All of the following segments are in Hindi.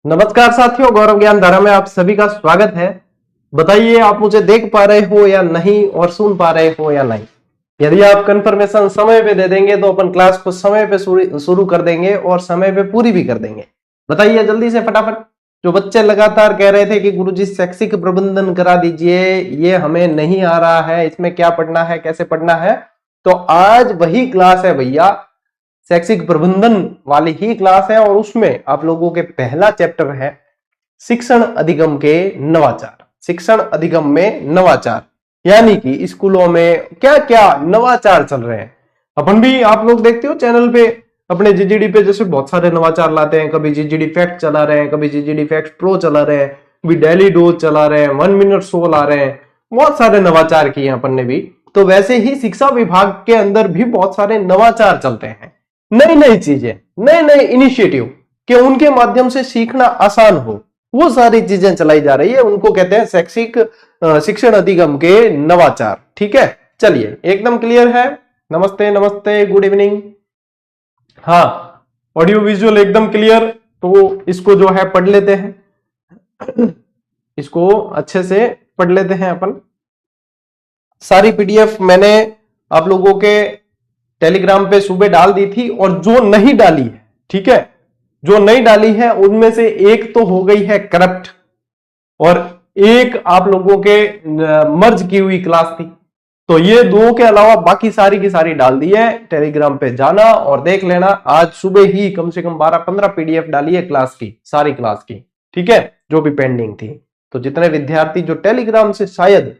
नमस्कार साथियों, गौरव ज्ञान धारा में आप सभी का स्वागत है। बताइए आप मुझे देख पा रहे हो या नहीं और सुन पा रहे हो या नहीं। यदि आप कंफर्मेशन समय पे दे देंगे तो अपन क्लास को समय पे शुरू कर देंगे और समय पे पूरी भी कर देंगे। बताइए जल्दी से फटाफट। जो बच्चे लगातार कह रहे थे कि गुरुजी शैक्षिक प्रबंधन करा दीजिए, ये हमें नहीं आ रहा है, इसमें क्या पढ़ना है, कैसे पढ़ना है, तो आज वही क्लास है भैया। शैक्षिक प्रबंधन वाली ही क्लास है और उसमें आप लोगों के पहला चैप्टर है शिक्षण अधिगम के नवाचार। शिक्षण अधिगम में नवाचार यानी कि स्कूलों में क्या क्या नवाचार चल रहे हैं। अपन भी आप लोग देखते हो चैनल पे अपने जीजीडी पे जैसे बहुत सारे नवाचार लाते हैं। कभी जीजीडी फैक्ट चला रहे हैं, कभी जीजीडी फैक्ट प्रो चला रहे हैं, कभी डेली डोज चला रहे हैं, 1 मिनट शो ला रहे हैं। बहुत सारे नवाचार किए अपन ने भी। तो वैसे ही शिक्षा विभाग के अंदर भी बहुत सारे नवाचार चलते हैं, नई नई चीजें, नए नए इनिशिएटिव कि उनके माध्यम से सीखना आसान हो, वो सारी चीजें चलाई जा रही है। उनको कहते हैं शैक्षिक शिक्षण अधिगम के नवाचार। ठीक है, चलिए एकदम क्लियर है। नमस्ते नमस्ते, गुड इवनिंग। हाँ, ऑडियो विजुअल एकदम क्लियर। तो इसको जो है पढ़ लेते हैं, इसको अच्छे से पढ़ लेते हैं अपन। सारी पीडीएफ मैंने आप लोगों के टेलीग्राम पे सुबह डाल दी थी और जो नहीं डाली है, ठीक है, जो नहीं डाली है उनमें से एक तो हो गई है करप्ट और एक आप लोगों के मर्ज की हुई क्लास थी। तो ये दो के अलावा बाकी सारी की सारी डाल दी है। टेलीग्राम पे जाना और देख लेना। आज सुबह ही कम से कम 12-15 पीडीएफ डाली है क्लास की, सारी क्लास की, ठीक है, जो भी पेंडिंग थी। तो जितने विद्यार्थी जो टेलीग्राम से, शायद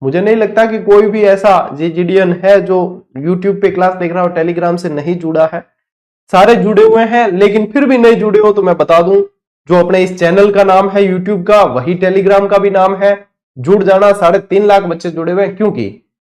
मुझे नहीं लगता कि कोई भी ऐसा जीजीडीएन है जो यूट्यूब पे क्लास देख रहा हो टेलीग्राम से नहीं जुड़ा है। सारे जुड़े हुए हैं, लेकिन फिर भी नहीं जुड़े हो तो मैं बता दूं, जो अपने इस चैनल का नाम है यूट्यूब का, वही टेलीग्राम का भी नाम है। जुड़ जाना। 3.5 लाख बच्चे जुड़े हुए हैं, क्योंकि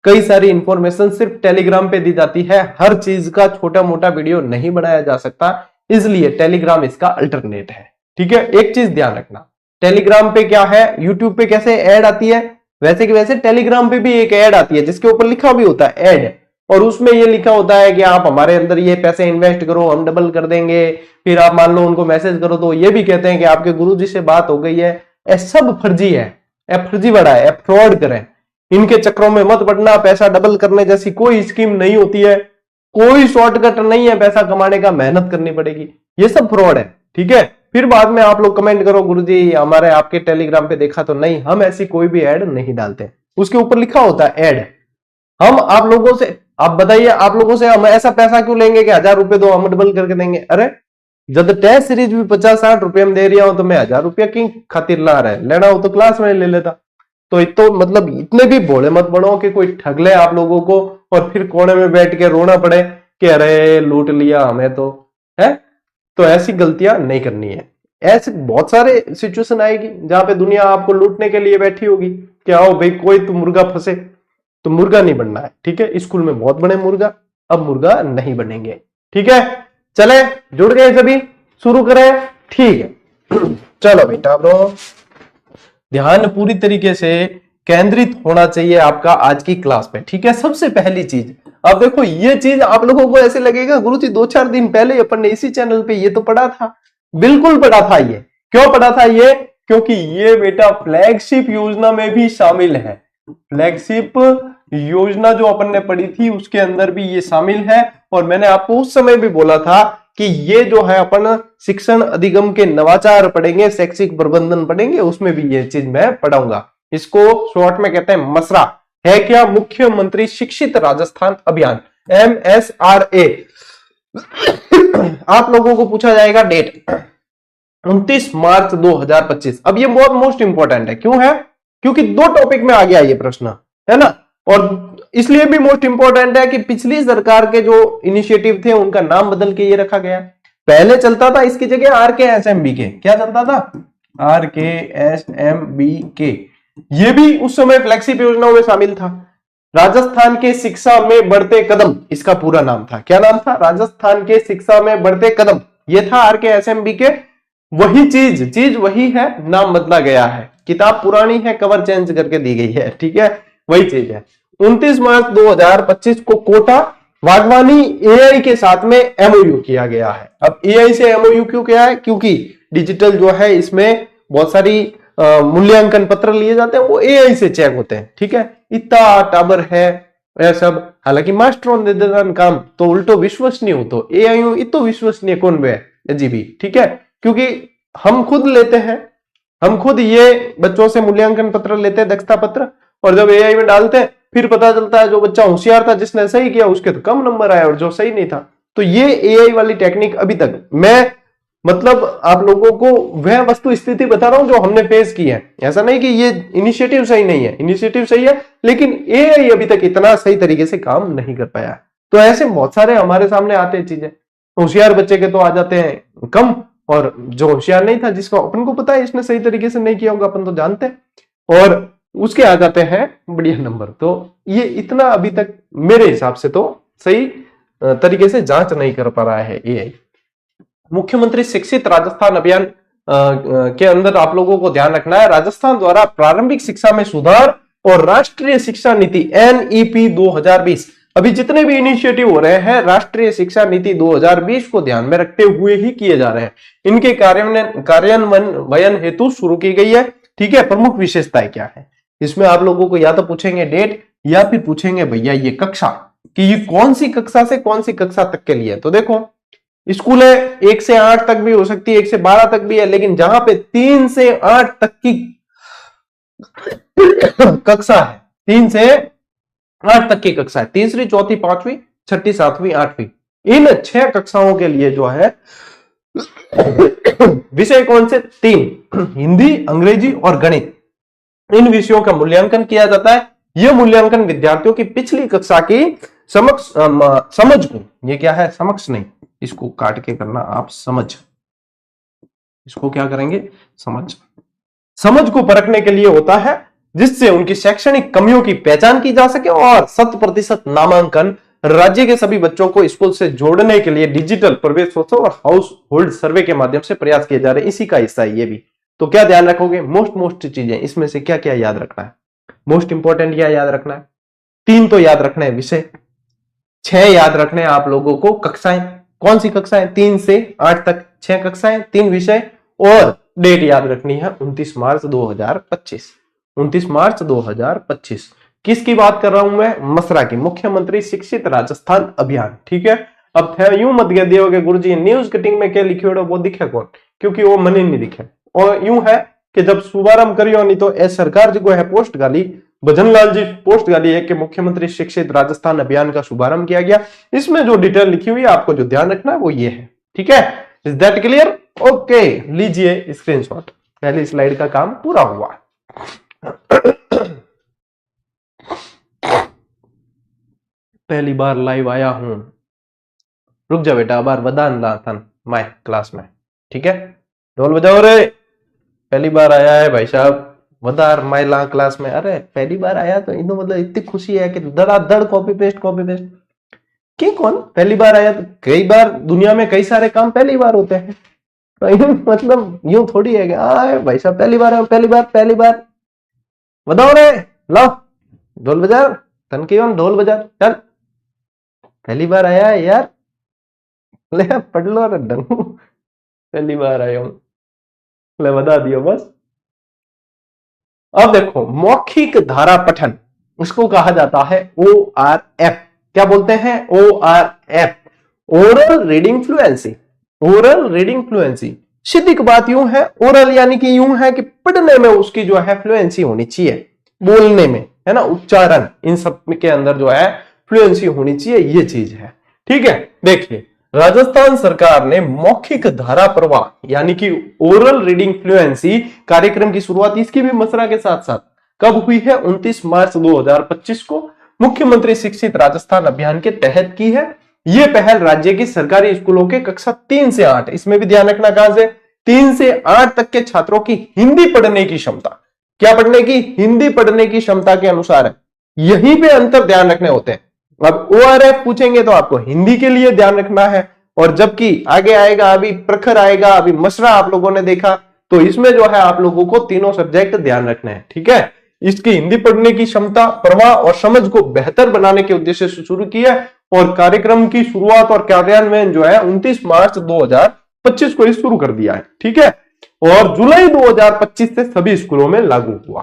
कई सारी इंफॉर्मेशन सिर्फ टेलीग्राम पे दी जाती है। हर चीज का छोटा मोटा वीडियो नहीं बनाया जा सकता, इसलिए टेलीग्राम इसका अल्टरनेट है। ठीक है, एक चीज ध्यान रखना, टेलीग्राम पे क्या है, यूट्यूब पे कैसे ऐड आती है, वैसे कि वैसे टेलीग्राम पे भी एक ऐड आती है जिसके ऊपर लिखा भी होता है ऐड, और उसमें ये लिखा होता है कि आप हमारे अंदर ये पैसे इन्वेस्ट करो, हम डबल कर देंगे। फिर आप मान लो उनको मैसेज करो तो ये भी कहते हैं कि आपके गुरुजी से बात हो गई है। ये सब फर्जी है, ये फर्जीवाड़ा है, फ्रॉड करें। इनके चक्रों में मत पड़ना। पैसा डबल करने जैसी कोई स्कीम नहीं होती है, कोई शॉर्टकट नहीं है पैसा कमाने का, मेहनत करनी पड़ेगी। ये सब फ्रॉड है, ठीक है। फिर बाद में आप लोग कमेंट करो गुरुजी हमारे आपके टेलीग्राम पे देखा तो नहीं, हम ऐसी कोई भी ऐड नहीं डालते। उसके ऊपर लिखा होता है ऐड। हम आप लोगों से, आप बताइए, आप लोगों से हम ऐसा पैसा क्यों लेंगे कि 1000 रुपए दो, हम डबल करके देंगे। अरे जब टेस्ट सीरीज भी 50-60 रुपए में दे रही हूं तो मैं 1000 रुपया की खातिर ला रहा है, लेना हो तो क्लास में ले लेता। तो मतलब इतने भी भोले मत बनो कि कोई ठग ले आप लोगों को और फिर कोने में बैठ के रोना पड़े कि अरे लूट लिया हमें, तो है। तो ऐसी गलतियां नहीं करनी है। ऐसे बहुत सारे सिचुएशन आएगी जहां पे दुनिया आपको लूटने के लिए बैठी होगी कि आओ भाई कोई तो मुर्गा फंसे, तो मुर्गा नहीं बनना है, ठीक है। स्कूल में बहुत बने मुर्गा, अब मुर्गा नहीं बनेंगे, ठीक है। चले, जुड़ गए सभी, शुरू करें, ठीक है। चलो बेटा ब्रो, ध्यान पूरी तरीके से केंद्रित होना चाहिए आपका आज की क्लास पे, ठीक है। सबसे पहली चीज, अब देखो ये चीज आप लोगों को ऐसे लगेगा गुरुजी 2-4 दिन पहले अपन ने इसी चैनल पे ये तो पढ़ा था। बिल्कुल पढ़ा था। ये क्यों पढ़ा था? ये क्योंकि ये बेटा फ्लैगशिप योजना में भी शामिल है। फ्लैगशिप योजना जो अपन ने पढ़ी थी उसके अंदर भी ये शामिल है। और मैंने आपको उस समय भी बोला था कि ये जो है अपन शिक्षण अधिगम के नवाचार पढ़ेंगे, शैक्षिक प्रबंधन पढ़ेंगे, उसमें भी ये चीज मैं पढ़ाऊंगा। इसको शॉर्ट में कहते हैं मसरा। है क्या? मुख्यमंत्री शिक्षित राजस्थान अभियान, MSRA। आप लोगों को पूछा जाएगा डेट 29 मार्च 2025। अब ये बहुत मोस्ट इंपॉर्टेंट है। क्यों है? क्योंकि 2 टॉपिक में आ गया ये प्रश्न, है ना। और इसलिए भी मोस्ट इंपॉर्टेंट है कि पिछली सरकार के जो इनिशिएटिव थे उनका नाम बदल के ये रखा गया। पहले चलता था इसकी जगह RKSMBK। क्या चलता था? RKSMBK। ये भी उस समय फ्लैगशिप योजनाओं में शामिल था। राजस्थान के शिक्षा में बढ़ते कदम, इसका पूरा नाम था। क्या नाम था? राजस्थान के शिक्षा में बढ़ते कदम। ये था RKSMBK। वही चीज वही है, नाम बदला गया है। किताब पुरानी है, कवर चेंज करके दी गई है, ठीक है, वही चीज है। 29 मार्च 2025 को कोटा बागवानी एआई के साथ में एमओयू किया गया है। अब एआई से एमओयू क्यों किया है? क्योंकि डिजिटल जो है इसमें बहुत सारी मूल्यांकन पत्र लिए जाते हैं, वो एआई से चेक होते हैं। ठीक है, इतना टाबर है यह सब, हालांकि मास्टरों ने देदान काम तो उल्टो विश्वसनीय हो तो एआई इतो विश्वसनीय कौन वे अजीबी। ठीक है, क्योंकि हम खुद लेते हैं, हम खुद ये बच्चों से मूल्यांकन पत्र लेते हैं, दक्षता पत्र, और जब एआई में डालते हैं फिर पता चलता है जो बच्चा होशियार था जिसने सही किया उसके तो कम नंबर आए और जो सही नहीं था। तो ये एआई वाली टेक्निक अभी तक मैं मतलब आप लोगों को वह वस्तु स्थिति बता रहा हूं जो हमने फेस की है। ऐसा नहीं कि ये इनिशिएटिव सही नहीं है, इनिशिएटिव सही है, लेकिन एआई अभी तक इतना सही तरीके से काम नहीं कर पाया। तो ऐसे बहुत सारे हमारे सामने आते हैं चीजें, होशियार बच्चे के तो आ जाते हैं कम, और जो होशियार नहीं था जिसको अपन को पता है इसने सही तरीके से नहीं किया होगा, अपन तो जानते हैं, और उसके आ जाते हैं बढ़िया नंबर। तो ये इतना अभी तक मेरे हिसाब से तो सही तरीके से जांच नहीं कर पा रहा है एआई। मुख्यमंत्री शिक्षित राजस्थान अभियान के अंदर आप लोगों को ध्यान रखना है, राजस्थान द्वारा प्रारंभिक शिक्षा में सुधार और राष्ट्रीय शिक्षा नीति एनईपी 2020, अभी जितने भी इनिशिएटिव हो रहे हैं राष्ट्रीय शिक्षा नीति 2020 को ध्यान में रखते हुए ही किए जा रहे हैं। इनके कार्यान्वयन हेतु शुरू की गई है। ठीक है, प्रमुख विशेषताएं क्या है इसमें आप लोगों को या तो पूछेंगे डेट या फिर पूछेंगे भैया ये कक्षा, कि ये कौन सी कक्षा से कौन सी कक्षा तक के लिए। तो देखो स्कूल है 1 से 8 तक भी हो सकती है, 1 से 12 तक भी है, लेकिन जहां पे 3 से 8 तक की कक्षा है, 3 से 8 तक की कक्षा है, तीसरी चौथी पांचवी छठी सातवीं आठवीं, इन 6 कक्षाओं के लिए जो है विषय कौन से? 3, हिंदी, अंग्रेजी और गणित, इन विषयों का मूल्यांकन किया जाता है। यह मूल्यांकन विद्यार्थियों की पिछली कक्षा की समझ को, ये क्या है समक्ष नहीं, इसको काट के करना आप समझ, इसको क्या करेंगे समझ को परखने के लिए होता है, जिससे उनकी शैक्षणिक कमियों की पहचान की जा सके और 100% नामांकन राज्य के सभी बच्चों को स्कूल से जोड़ने के लिए डिजिटल प्रवेशोत्सव और हाउस होल्ड सर्वे के माध्यम से प्रयास किए जा रहे हैं। इसी का हिस्सा है ये भी। तो क्या ध्यान रखोगे? मोस्ट चीजें इसमें से क्या क्या याद रखना है? मोस्ट इंपॉर्टेंट क्या याद रखना है? 3 तो याद रखना है विषय, 6 याद रखने हैं आप लोगों को कक्षाएं। कौन सी कक्षाएं? 3 से 8 तक 6 कक्षाएं, 3 विषय, और डेट याद रखनी है 29 मार्च 2025। 29 मार्च 2025 किसकी बात कर रहा हूं मैं? मसरा की, मुख्यमंत्री शिक्षित राजस्थान अभियान। ठीक है, अब यूं मत कह दियो कि गुरुजी न्यूज कटिंग में क्या लिखे वो दिखे कौन, क्योंकि वो मन ही नहीं दिखे। और यूं है कि जब शुभारंभ करियो नहीं तो ए सरकार जी को है पोस्ट गाली, भजनलाल जी पोस्ट गाली है कि मुख्यमंत्री शिक्षित राजस्थान अभियान का शुभारंभ किया गया। इसमें जो डिटेल लिखी हुई है आपको जो ध्यान रखना है वो ये है। ठीक है, इज दैट क्लियर? ओके, लीजिए स्क्रीनशॉट, पहली स्लाइड का काम पूरा हुआ। पहली बार लाइव आया हूं, रुक जा बेटा, बार बदान ला था माय क्लास में। ठीक है, ढोल बजाओ रे, पहली बार आया है भाई साहब, वदार माइला क्लास में। अरे पहली बार आया तो इनो मतलब इतनी खुशी है कि धड़ाधड़ कॉपी पेस्ट कि कौन पहली बार आया? तो कई बार दुनिया में कई सारे काम पहली बार होते हैं, तो मतलब यूं थोड़ी है कि भाई साहब पहली बार बताओ रे, लाओ ढोल बजा, तनकीवन ढोल बजा, चल पहली बार आया है यार, ले पढ़ लो रे डंगू, पहली बार आया हूं, ले बता दियो बस। अब देखो मौखिक धारा पठन, उसको कहा जाता है ORF। क्या बोलते हैं? ORF, oral reading fluency. Oral reading fluency, सीधी बात यूं है, ओरल यानी कि यूं है कि पढ़ने में उसकी जो है फ्लुएंसी होनी चाहिए, बोलने में है ना, उच्चारण, इन सब के अंदर जो है फ्लुएंसी होनी चाहिए, ये चीज है। ठीक है, देखिए राजस्थान सरकार ने मौखिक धारा प्रवाह यानी कि ओरल रीडिंग फ्लुएंसी कार्यक्रम की शुरुआत इसकी भी मसरा के साथ साथ कब हुई है? 29 मार्च 2025 को मुख्यमंत्री शिक्षित राजस्थान अभियान के तहत की है। यह पहल राज्य की सरकारी स्कूलों के कक्षा 3 से 8, इसमें भी ध्यान रखना कहां से, 3 से 8 तक के छात्रों की हिंदी पढ़ने की क्षमता, क्या पढ़ने की? हिंदी पढ़ने की क्षमता के अनुसार है। यहीं पे अंतर ध्यान रखने होते हैं। अब ORF पूछेंगे तो आपको हिंदी के लिए ध्यान रखना है, और जबकि आगे आएगा, अभी प्रखर आएगा, अभी मसरा आप लोगों ने देखा, तो इसमें जो है आप लोगों को तीनों सब्जेक्ट ध्यान रखने हैं। ठीक है, इसकी हिंदी पढ़ने की क्षमता, प्रवाह और समझ को बेहतर बनाने के उद्देश्य से शुरू की है और कार्यक्रम की शुरुआत और कार्यान्वयन जो है 29 मार्च 2025 को शुरू कर दिया है। ठीक है, और जुलाई 2025 से सभी स्कूलों में लागू हुआ।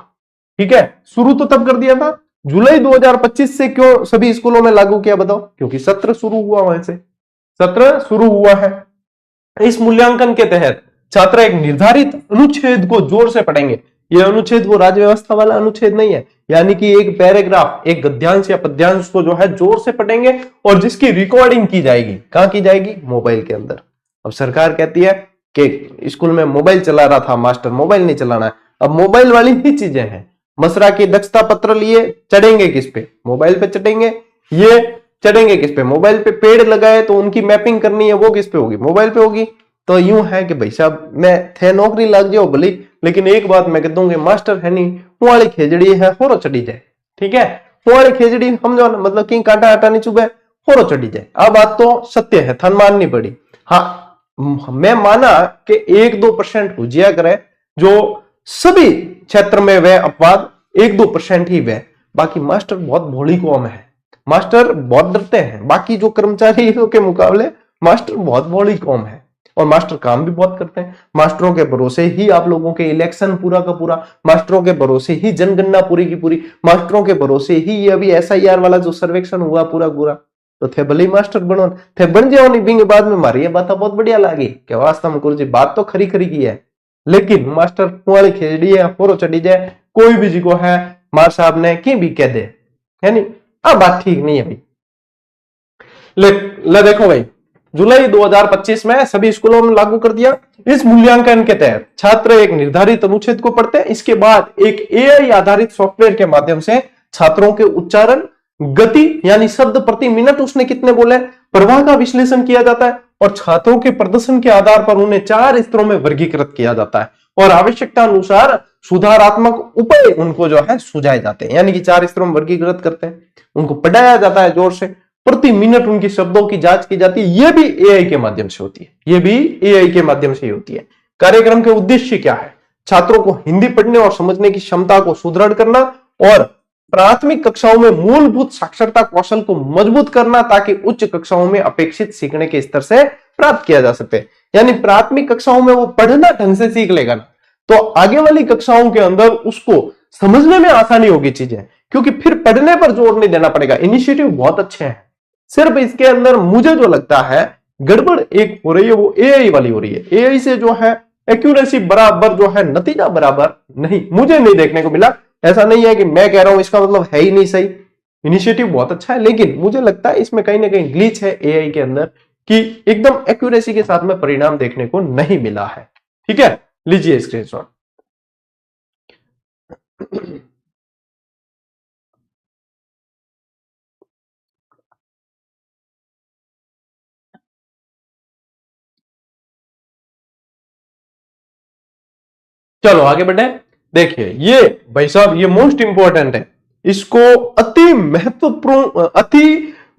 ठीक है, शुरू तो तब कर दिया था, जुलाई 2025 से क्यों सभी स्कूलों में लागू किया बताओ? क्योंकि सत्र शुरू हुआ, वहां से सत्र शुरू हुआ है। इस मूल्यांकन के तहत छात्र एक निर्धारित अनुच्छेद को जोर से पढ़ेंगे। यह अनुच्छेद वो राज्य व्यवस्था वाला अनुच्छेद नहीं है, यानी कि एक पैराग्राफ, एक गद्यांश या पद्यांश को जो है जोर से पढ़ेंगे और जिसकी रिकॉर्डिंग की जाएगी। कहां की जाएगी? मोबाइल के अंदर। अब सरकार कहती है कि स्कूल में मोबाइल चला रहा था मास्टर, मोबाइल नहीं चलाना है। अब मोबाइल वाली ही चीजें हैं। मसरा की दक्षता पत्र लिए चढ़ेंगे किस पे? मोबाइल पे चढ़ेंगे। ये चढ़ेंगे किस पे? मोबाइल पे। पेड़ लगाए तो उनकी मैपिंग करनी है, वो किस पे होगी? मोबाइल पे होगी। तो यूं है कि भाई साहब मैं थे नौकरी लग जाओ भली, लेकिन एक बात मैं कह दूंगी, मास्टर है नहीं वाली खेजड़ी है, होरो चढ़ी जाए। ठीक है, वाली खेजड़ी समझो ना, मतलब कि कांटा आटा नहीं चुभे, होरो चढ़ी जाए। अब बात तो सत्य है, थन माननी पड़ी। हाँ, मैं माना कि 1-2% भुजिया करे, जो सभी क्षेत्र में वह अपवाद 1-2% ही वह, बाकी मास्टर बहुत भोली कौम है। मास्टर बहुत डरते हैं, बाकी जो कर्मचारी के मुकाबले मास्टर बहुत भोली कौम है और मास्टर काम भी बहुत करते हैं। मास्टरों के भरोसे ही आप लोगों के इलेक्शन पूरा का पूरा, मास्टरों के भरोसे ही जनगणना पूरी की पूरी, मास्टरों के भरोसे ही ये अभी SIR वाला जो सर्वेक्षण हुआ पूरा पूरा। तो थे भले मास्टर बनो, थे बन जाओ नहीं बिंग बाद में मारी ये बात बहुत बढ़िया लगी कि वास्तव में गुरु जी बात तो खरी खरी की है, लेकिन मास्टर वाली खेजड़ी है, फोरो चढ़ी जाए, कोई भी जी को है मार साहब ने की भी कह दे, है नहीं। अब बात ठीक नहीं है भाई। ले देखो भाई, जुलाई 2025 में सभी स्कूलों में लागू कर दिया। इस मूल्यांकन के तहत छात्र एक निर्धारित अनुच्छेद को पढ़ते हैं। इसके बाद एक AI आधारित सॉफ्टवेयर के माध्यम से छात्रों के उच्चारण, गति यानी शब्द प्रति मिनट उसने कितने बोले, प्रवाह का विश्लेषण किया जाता है और छात्रों के प्रदर्शन के आधार पर उन्हें 4 स्तरों में वर्गीकृत किया जाता है और आवश्यकता अनुसार सुधारात्मक उपाय उनको जो है सुझाए जाते हैं। यानी कि 4 स्तरों में वर्गीकृत करते हैं, उनको पढ़ाया जाता है जोर से, प्रति मिनट उनकी शब्दों की जांच की जाती है। यह भी AI के माध्यम से होती है, यह भी AI के माध्यम से ही होती है। कार्यक्रम के उद्देश्य क्या है? छात्रों को हिंदी पढ़ने और समझने की क्षमता को सुदृढ़ करना और प्राथमिक कक्षाओं में मूलभूत साक्षरता कौशल को मजबूत करना, ताकि उच्च कक्षाओं में अपेक्षित सीखने के स्तर से प्राप्त किया जा सके। यानी प्राथमिक कक्षाओं में वो पढ़ना ढंग से सीख लेगा ना, तो आगे वाली कक्षाओं के अंदर उसको समझने में आसानी होगी चीजें, क्योंकि फिर पढ़ने पर जोर नहीं देना पड़ेगा। इनिशिएटिव बहुत अच्छे हैं, सिर्फ इसके अंदर मुझे जो लगता है गड़बड़ एक हो रही है, वो AI वाली हो रही है। AI से जो है एक्यूरेसी बराबर जो है, नतीजा बराबर नहीं, मुझे नहीं देखने को मिला। ऐसा नहीं है कि मैं कह रहा हूं इसका मतलब है ही नहीं सही, इनिशिएटिव बहुत अच्छा है, लेकिन मुझे लगता है इसमें कहीं ना कहीं ग्लिच है AI के अंदर कि एकदम एक्यूरेसी के साथ में परिणाम देखने को नहीं मिला है। ठीक है, लीजिए स्क्रीनशॉट। चलो आगे बढ़े। देखिए ये भाई साहब, ये मोस्ट इंपॉर्टेंट है, इसको अति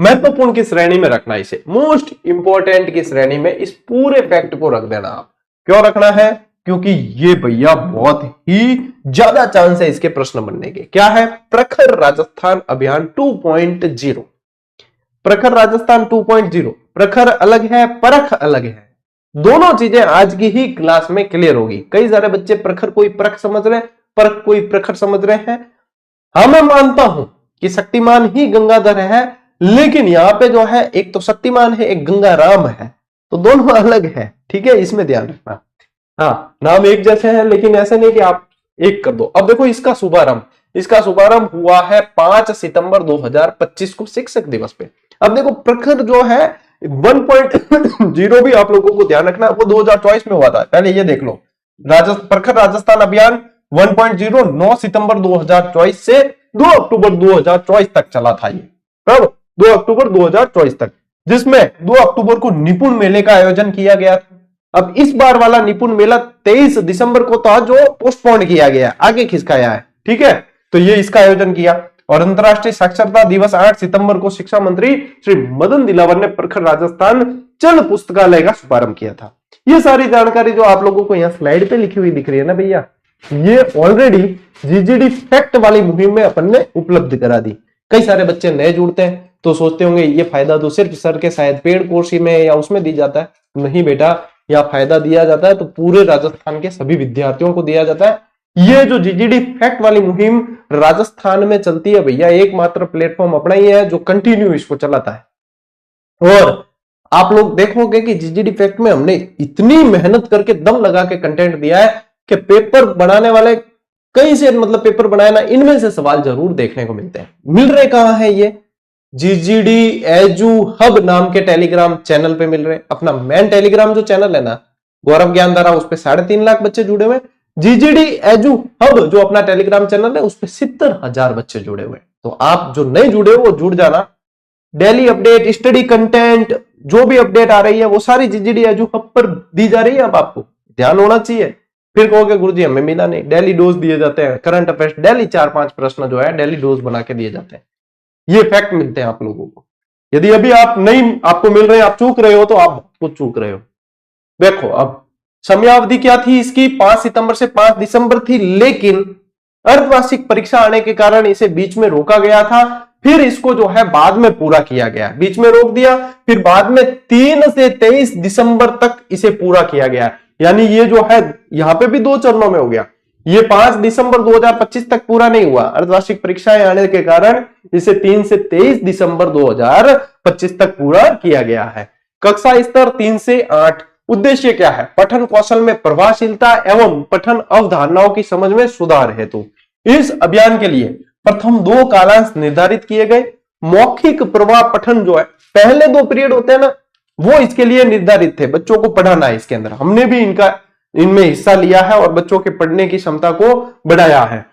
महत्वपूर्ण की श्रेणी में रखना, इसे मोस्ट इंपॉर्टेंट की श्रेणी में इस पूरे फैक्ट को रख देना। आप क्यों रखना है? क्योंकि ये भैया बहुत ही ज्यादा चांस है इसके प्रश्न बनने के। क्या है? प्रखर राजस्थान अभियान 2.0। प्रखर राजस्थान 2.0, प्रखर अलग है, परख अलग है। दोनों चीजें आज की ही क्लास में क्लियर होगी। कई सारे बच्चे प्रखर कोई परख समझ रहे हैं, परख कोई प्रखर समझ रहे हैं। हाँ, मैं मानता हूं कि शक्तिमान ही गंगाधर है, लेकिन यहां पे जो है एक तो शक्तिमान है, एक गंगाराम है, तो दोनों अलग है। ठीक है, इसमें ध्यान रखना। हाँ, नाम एक जैसे हैं, लेकिन ऐसे नहीं कि आप एक कर दो। अब देखो इसका शुभारंभ हुआ है 5 सितंबर 2025 को शिक्षक दिवस पे। अब देखो प्रखर जो है 1.0 भी आप लोगों को ध्यान रखना, वो 2024 में हुआ था। पहले ये देख लो, प्रखर राजस्थान अभियान 1.0 9 सितंबर 2024 से 2 अक्टूबर 2024 तक चला था। ये कब? 2 अक्टूबर 2024 तक, जिसमें 2 अक्टूबर को निपुण मेले का आयोजन किया गया था। अब इस बार वाला निपुण मेला 23 दिसंबर को था, जो पोस्टपोन किया गया, आगे खिसकाया है। ठीक है, तो ये इसका आयोजन किया। और अंतरराष्ट्रीय साक्षरता दिवस 8 सितंबर को शिक्षा मंत्री श्री मदन दिलावर ने प्रखर राजस्थान चल पुस्तकालय का शुभारंभ किया था। ये सारी जानकारी जो आप लोगों को यहाँ स्लाइड पे लिखी हुई दिख रही है ना भैया, ये ऑलरेडी जीजीडी फैक्ट वाली मुहिम में अपन ने उपलब्ध करा दी। कई सारे बच्चे नए जुड़ते हैं तो सोचते होंगे ये फायदा तो सिर्फ सर के शायद पेड कोर्स ही में या उसमें दी जाता है। नहीं बेटा, यह फायदा दिया जाता है तो पूरे राजस्थान के सभी विद्यार्थियों को दिया जाता है। ये जो जीजीडी फैक्ट वाली मुहिम राजस्थान में चलती है भैया, एकमात्र प्लेटफॉर्म अपना ही है जो कंटिन्यू इसको चलाता है। और आप लोग देखोगे कि जीजीडी फैक्ट में हमने इतनी मेहनत करके दम लगा के कंटेंट दिया है कि पेपर बनाने वाले कई से मतलब पेपर बनाए ना, इनमें से सवाल जरूर देखने को मिलते हैं। मिल रहे कहां है ये? जीजीडी एजू हब नाम के टेलीग्राम चैनल पे मिल रहे। अपना मेन टेलीग्राम जो चैनल है ना, गौरव ज्ञानधारा, उस पर 3.5 लाख बच्चे जुड़े हुए। जीजीडी एजू हब जो अपना टेलीग्राम चैनल है, उस पर 70,000 बच्चे जुड़े हुए। तो आप जो नहीं जुड़े हो वो जुड़ जाना। डेली अपडेट, स्टडी कंटेंट, जो भी अपडेट आ रही है वो सारी जीजीडी एजू हब पर दी जा रही है। अब आपको ध्यान होना चाहिए। फिर कहोगे गुरुजी हमें मिला नहीं। डेली डोज दिए जाते हैं, करंट अफेयर्स डेली 4-5 प्रश्न जो है डेली डोज बना के दिए जाते हैं। ये फैक्ट मिलते हैं आप लोगों को। यदि अभी आप नहीं आपको मिल रहे हैं, आप चूक रहे हो, तो आप कुछ चूक रहे हो। देखो अब समयावधि क्या थी इसकी? 5 सितंबर से 5 दिसंबर थी, लेकिन अर्धवार्षिक परीक्षा आने के कारण इसे बीच में रोका गया था। फिर इसको जो है बाद में पूरा किया गया। बीच में रोक दिया, फिर बाद में 3 से 23 दिसंबर तक इसे पूरा किया गया। यानी ये जो है यहां पे भी 2 चरणों में हो गया। ये 5 दिसंबर 2025 तक पूरा नहीं हुआ, अर्धवार्षिक परीक्षाएं आने के कारण इसे 3 से 23 दिसंबर 2025 तक पूरा किया गया है। कक्षा स्तर 3 से 8। उद्देश्य क्या है? पठन कौशल में प्रभावशीलता एवं पठन अवधारणाओं की समझ में सुधार हेतु इस अभियान के लिए प्रथम 2 कालांश निर्धारित किए गए। मौखिक प्रवाह पठन जो है, पहले 2 पीरियड होते हैं ना, वो इसके लिए निर्धारित थे। बच्चों को पढ़ाना है इसके अंदर। हमने भी इनमें हिस्सा लिया है और बच्चों के पढ़ने की क्षमता को बढ़ाया है।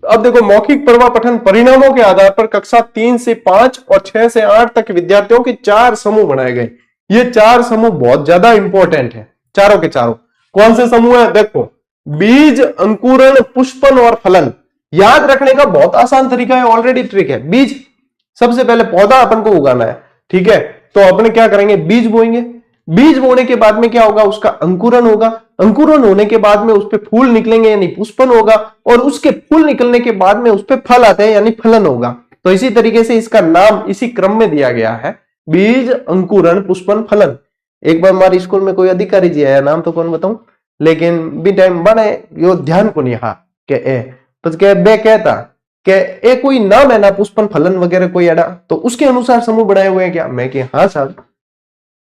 अब देखो, मौखिक प्रवाह पठन परिणामों के आधार पर कक्षा 3 से 5 और 6 से 8 तक विद्यार्थियों के 4 समूह बनाए गए। ये 4 समूह बहुत ज्यादा इंपॉर्टेंट है, चारों के चारों। कौन से समूह है? देखो, बीज, अंकुरण, पुष्पन और फलन। याद रखने का बहुत आसान तरीका है, ऑलरेडी ट्रिक है। बीज, सबसे पहले पौधा अपन को उगाना है, ठीक है? तो अपने क्या करेंगे? बीज बोएंगे। बीज बोने के बाद में क्या होगा? उसका अंकुरण होगा। अंकुरण होने के बाद में उस पर फूल निकलेंगे यानी पुष्पन होगा, और उसके फूल निकलने के बाद में उस पर फल आते हैं यानी फलन होगा। तो इसी तरीके से इसका नाम इसी क्रम में दिया गया है, बीज, अंकुरण, पुष्पन, फलन। एक बार हमारे स्कूल में कोई अधिकारी जी आया, नाम तो कौन बताऊं, लेकिन भी टाइम बने यो ध्यान को नहीं। हाँ के ए तो क्या बे कहता कि ए कोई नाम है ना, पुष्पन, फलन वगैरह कोई अड़ा, तो उसके अनुसार समूह बनाए हुए हैं क्या? मैं कि हाँ साहब।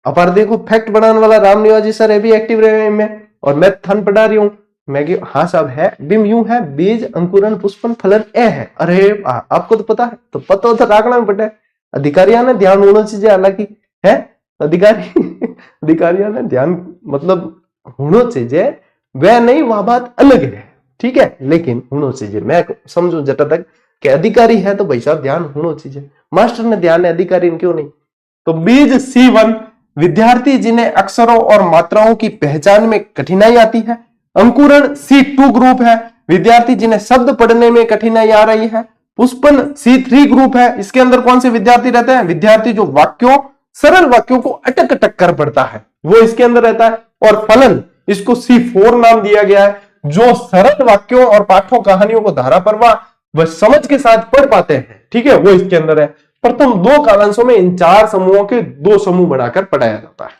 अपार देखो, फैक्ट बनाने वाला राम निवाजी सर है भी एक्टिव रहे में, और मैं थन पढ़ा रही हूं। मैं कि हाँ साहब है, बिम यूं है, बीज, अंकुरण, पुष्पन, फलन ए है। अरे आपको तो पता है, तो पता होता राखना में पड़े। अधिकारियों ने ध्यान होना चाहिए, हालांकि है अधिकारी अधिकारियों ने ध्यान मतलब होना चाहिए, वह नहीं, वह बात अलग है, ठीक है, लेकिन होना चाहिए। मैं समझू जटा तक कि अधिकारी है तो भाई साहब ध्यान होना चाहिए। मास्टर ने ध्यान है, अधिकारी क्यों नहीं? तो बीज C1 विद्यार्थी जिन्हें अक्षरों और मात्राओं की पहचान में कठिनाई आती है। अंकुरण C2 ग्रुप है, विद्यार्थी जिन्हें शब्द पढ़ने में कठिनाई आ रही है। पुष्पन C3 ग्रुप है, इसके अंदर कौन से विद्यार्थी रहते हैं? विद्यार्थी जो वाक्यों, सरल वाक्यों को अटक अटक कर पढ़ता है, वो इसके अंदर रहता है। और फलन, इसको C4 नाम दिया गया है, जो सरल वाक्यों और पाठों कहानियों को धारा प्रवाह वह समझ के साथ पढ़ पाते हैं, ठीक है, वो इसके अंदर है। प्रथम 2 कालांशों में इन 4 समूहों के 2 समूह बनाकर पढ़ाया जाता है,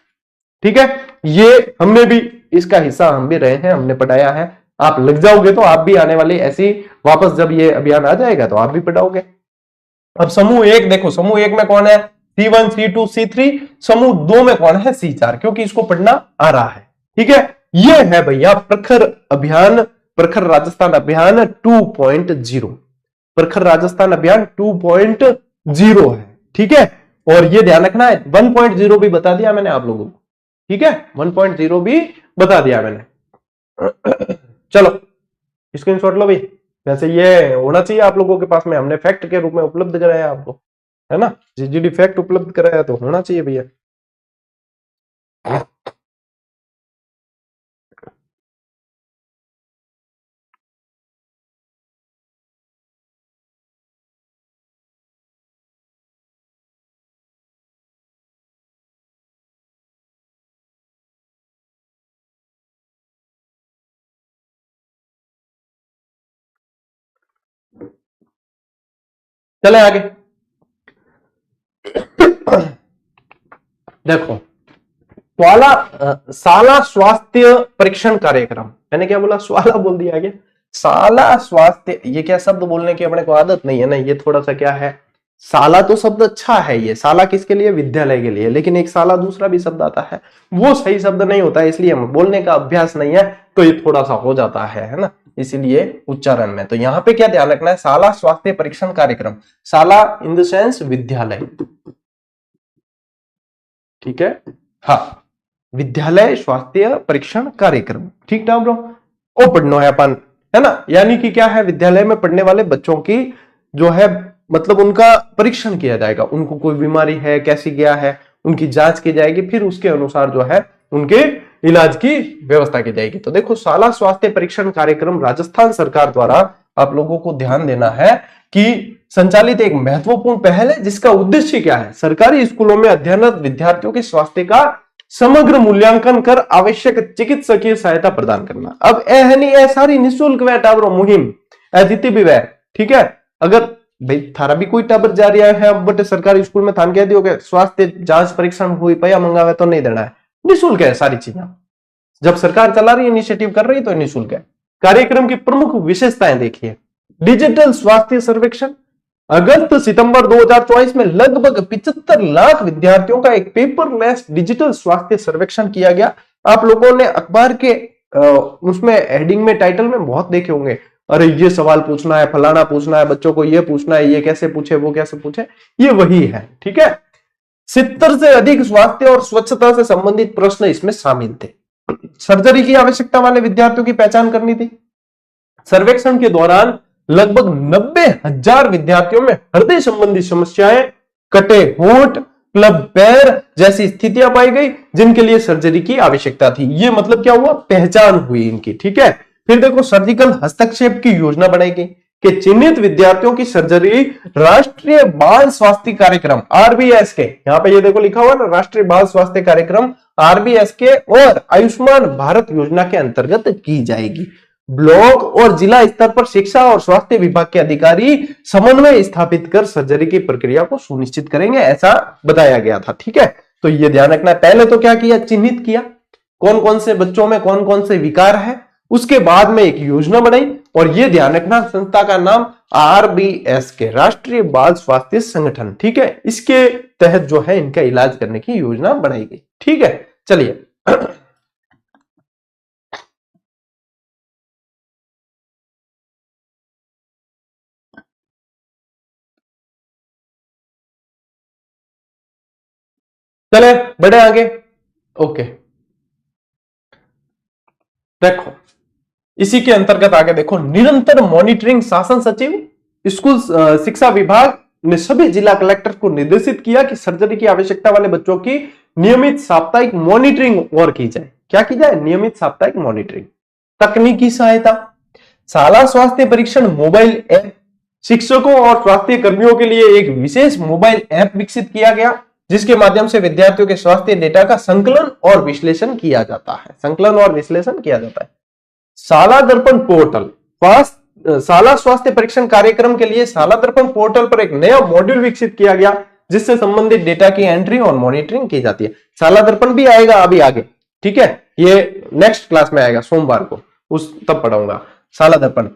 ठीक है। ये हमने भी इसका हिस्सा हम भी रहे हैं, हमने पढ़ाया है। आप लग जाओगे तो आप भी आने वाली ऐसी वापस जब ये अभियान आ जाएगा तो आप भी पढ़ाओगे। अब समूह 1 देखो, समूह 1 में कौन है? C1, C2, C3। समूह 2 में कौन है? C4, क्योंकि इसको पढ़ना आ रहा है, ठीक है। ये है भैया प्रखर अभियान, प्रखर राजस्थान अभियान 2.0। प्रखर राजस्थान अभियान 2.0 है, ठीक है। और ये ध्यान रखना है, 1.0 भी बता दिया मैंने आप लोगों को, ठीक है, 1.0 भी बता दिया मैंने। चलो स्क्रीनशॉट लो भाई। वैसे ये होना चाहिए आप लोगों के पास में, हमने फैक्ट के रूप में उपलब्ध कराया आपको, है ना, जीजीडी फैक्ट उपलब्ध कराया तो होना चाहिए भैया। चले आगे। देखो, शाला स्वास्थ्य परीक्षण कार्यक्रम, मैंने क्या बोला, स्वाला बोल दिया क्या, शाला स्वास्थ्य, ये क्या शब्द बोलने की अपने को आदत नहीं है ना, ये थोड़ा सा क्या है, शाला तो शब्द अच्छा है, ये शाला किसके लिए, विद्यालय के लिए, लेकिन एक शाला दूसरा भी शब्द आता है, वो सही शब्द नहीं होता है, इसलिए हम बोलने का अभ्यास नहीं है तो ये थोड़ा सा हो जाता है ना, इसीलिए उच्चारण में। तो यहाँ पे क्या ध्यान रखना है, शाला स्वास्थ्य परीक्षण कार्यक्रम, शाला इन द सेंस विद्यालय, ठीक है, हाँ, विद्यालय स्वास्थ्य परीक्षण कार्यक्रम, ठीक ना ब्रो, ओ पढ़नो है अपन, है ना, यानी कि क्या है, विद्यालय में पढ़ने वाले बच्चों की जो है मतलब उनका परीक्षण किया जाएगा, उनको कोई बीमारी है, कैसी क्या है, उनकी जांच की जाएगी, फिर उसके अनुसार जो है उनके इलाज की व्यवस्था की जाएगी। तो देखो, शाला स्वास्थ्य परीक्षण कार्यक्रम राजस्थान सरकार द्वारा आप लोगों को ध्यान देना है कि संचालित एक महत्वपूर्ण पहल है, जिसका उद्देश्य क्या है, सरकारी स्कूलों में अध्ययनरत विद्यार्थियों के स्वास्थ्य का समग्र मूल्यांकन कर आवश्यक चिकित्सकीय सहायता प्रदान करना। अब ए सारी निःशुल्क वह टाबरो मुहिम अदिति भी वह, ठीक है, अगर भाई थारा भी कोई टाबर जा रहा है बट सरकारी स्कूल में थान कह दियो स्वास्थ्य जांच परीक्षण हुई पया मंगावे तो नहीं देना है, निःशुल्क है सारी चीजें, जब सरकार चला रही है, इनिशिएटिव कर रही है तो निःशुल्क है। कार्यक्रम की प्रमुख विशेषताएं देखिए, डिजिटल स्वास्थ्य सर्वेक्षण, अगस्त सितंबर 2024 में लगभग 75 लाख विद्यार्थियों का एक पेपरलेस डिजिटल स्वास्थ्य सर्वेक्षण किया गया। आप लोगों ने अखबार के उसमें हेडिंग में, टाइटल में बहुत देखे होंगे, अरे ये सवाल पूछना है, फलाना पूछना है, बच्चों को ये पूछना है, ये कैसे पूछे, वो कैसे पूछे, ये वही है, ठीक है। 70 से अधिक स्वास्थ्य और स्वच्छता से संबंधित प्रश्न इसमें शामिल थे। सर्जरी की आवश्यकता वाले विद्यार्थियों की पहचान करनी थी। सर्वेक्षण के दौरान लगभग 90,000 विद्यार्थियों में हृदय संबंधी समस्याएं, कटे होंठ, क्लब पैर जैसी स्थितियां पाई गई, जिनके लिए सर्जरी की आवश्यकता थी। ये मतलब क्या हुआ, पहचान हुई इनकी, ठीक है। फिर देखो, सर्जिकल हस्तक्षेप की योजना बनाई गई कि चिन्हित विद्यार्थियों की सर्जरी राष्ट्रीय बाल स्वास्थ्य कार्यक्रम आरबीएस के, यहां पे ये देखो लिखा हुआ ना, राष्ट्रीय बाल स्वास्थ्य कार्यक्रम आरबीएस के और आयुष्मान भारत योजना के अंतर्गत की जाएगी। ब्लॉक और जिला स्तर पर शिक्षा और स्वास्थ्य विभाग के अधिकारी समन्वय स्थापित कर सर्जरी की प्रक्रिया को सुनिश्चित करेंगे, ऐसा बताया गया था, ठीक है। तो ये ध्यान रखना है, पहले तो क्या किया, चिन्हित किया कौन कौन से बच्चों में कौन कौन से विकार है, उसके बाद में एक योजना बनाई, और ये ध्यान रखना संस्था का नाम आरबीएस के, राष्ट्रीय बाल स्वास्थ्य संगठन, ठीक है, इसके तहत जो है इनका इलाज करने की योजना बनाई गई, ठीक है। चलिए चले बढ़े आगे, ओके। देखो, इसी के अंतर्गत आगे देखो, निरंतर मॉनिटरिंग, शासन सचिव स्कूल शिक्षा विभाग ने सभी जिला कलेक्टर को निर्देशित किया कि सर्जरी की आवश्यकता वाले बच्चों की नियमित साप्ताहिक मॉनिटरिंग और की जाए। क्या की जाए, नियमित साप्ताहिक मॉनिटरिंग। तकनीकी सहायता, शाला स्वास्थ्य परीक्षण मोबाइल ऐप, शिक्षकों और स्वास्थ्य कर्मियों के लिए एक विशेष मोबाइल ऐप विकसित किया गया, जिसके माध्यम से विद्यार्थियों के स्वास्थ्य डेटा का संकलन और विश्लेषण किया जाता है, संकलन और विश्लेषण किया जाता है। शाला दर्पण पोर्टल, शाला स्वास्थ्य परीक्षण कार्यक्रम के लिए शाला दर्पण पोर्टल पर एक नया मॉड्यूल विकसित किया गया, जिससे संबंधित डेटा की एंट्री और मॉनिटरिंग की जाती है। शाला दर्पण भी आएगा अभी आगे, ठीक है, ये नेक्स्ट क्लास में आएगा सोमवार को, उस तब पढ़ाऊंगा शाला दर्पण।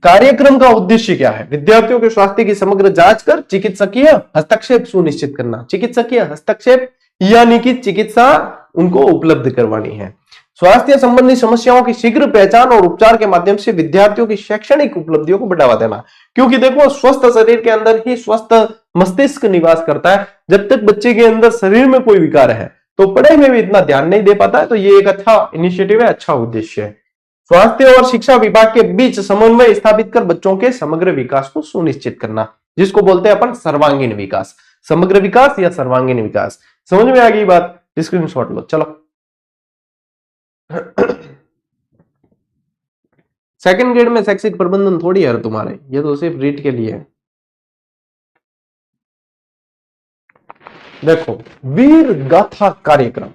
कार्यक्रम का उद्देश्य क्या है, विद्यार्थियों के स्वास्थ्य की समग्र जांच कर चिकित्सकीय हस्तक्षेप सुनिश्चित करना। चिकित्सकीय हस्तक्षेप यानी कि चिकित्सा उनको उपलब्ध करवानी है। स्वास्थ्य संबंधी समस्याओं की शीघ्र पहचान और उपचार के माध्यम से विद्यार्थियों की शैक्षणिक उपलब्धियों को बढ़ावा देना, क्योंकि देखो स्वस्थ शरीर के अंदर ही स्वस्थ मस्तिष्क निवास करता है। जब तक बच्चे के अंदर शरीर में कोई विकार है तो पढ़ाई में भी इतना ध्यान नहीं दे पाता है। तो ये एक अच्छा इनिशिएटिव है, अच्छा उद्देश्य है। स्वास्थ्य और शिक्षा विभाग के बीच समन्वय स्थापित कर बच्चों के समग्र विकास को सुनिश्चित करना, जिसको बोलते हैं अपन सर्वांगीण विकास, समग्र विकास या सर्वांगीण विकास। समझ में आ गई बात, स्क्रीनशॉट लो। चलो सेकंड ग्रेड में शैक्षिक प्रबंधन थोड़ी है तुम्हारे, ये तो सिर्फ रीट के लिए है। देखो, वीर गाथा कार्यक्रम,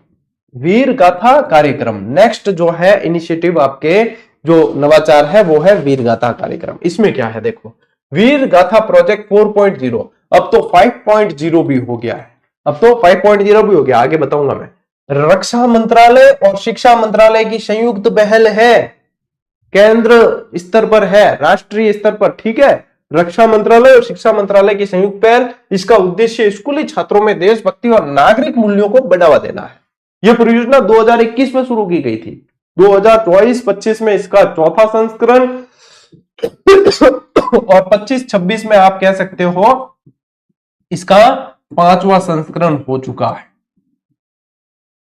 वीर गाथा कार्यक्रम नेक्स्ट जो है इनिशिएटिव आपके जो नवाचार है वो है वीर गाथा कार्यक्रम। इसमें क्या है देखो, वीर गाथा प्रोजेक्ट 4.0, अब तो 5.0 भी हो गया है, अब तो 5.0 भी हो गया, आगे बताऊंगा मैं। रक्षा मंत्रालय और शिक्षा मंत्रालय की संयुक्त पहल है, केंद्र स्तर पर है, राष्ट्रीय स्तर पर, ठीक है। रक्षा मंत्रालय और शिक्षा मंत्रालय की संयुक्त पहल, इसका उद्देश्य स्कूली छात्रों में देशभक्ति और नागरिक मूल्यों को बढ़ावा देना है। यह परियोजना 2021 में शुरू की गई थी, 2024-25 में इसका चौथा संस्करण और 25-26 में आप कह सकते हो इसका 5वां संस्करण हो चुका है,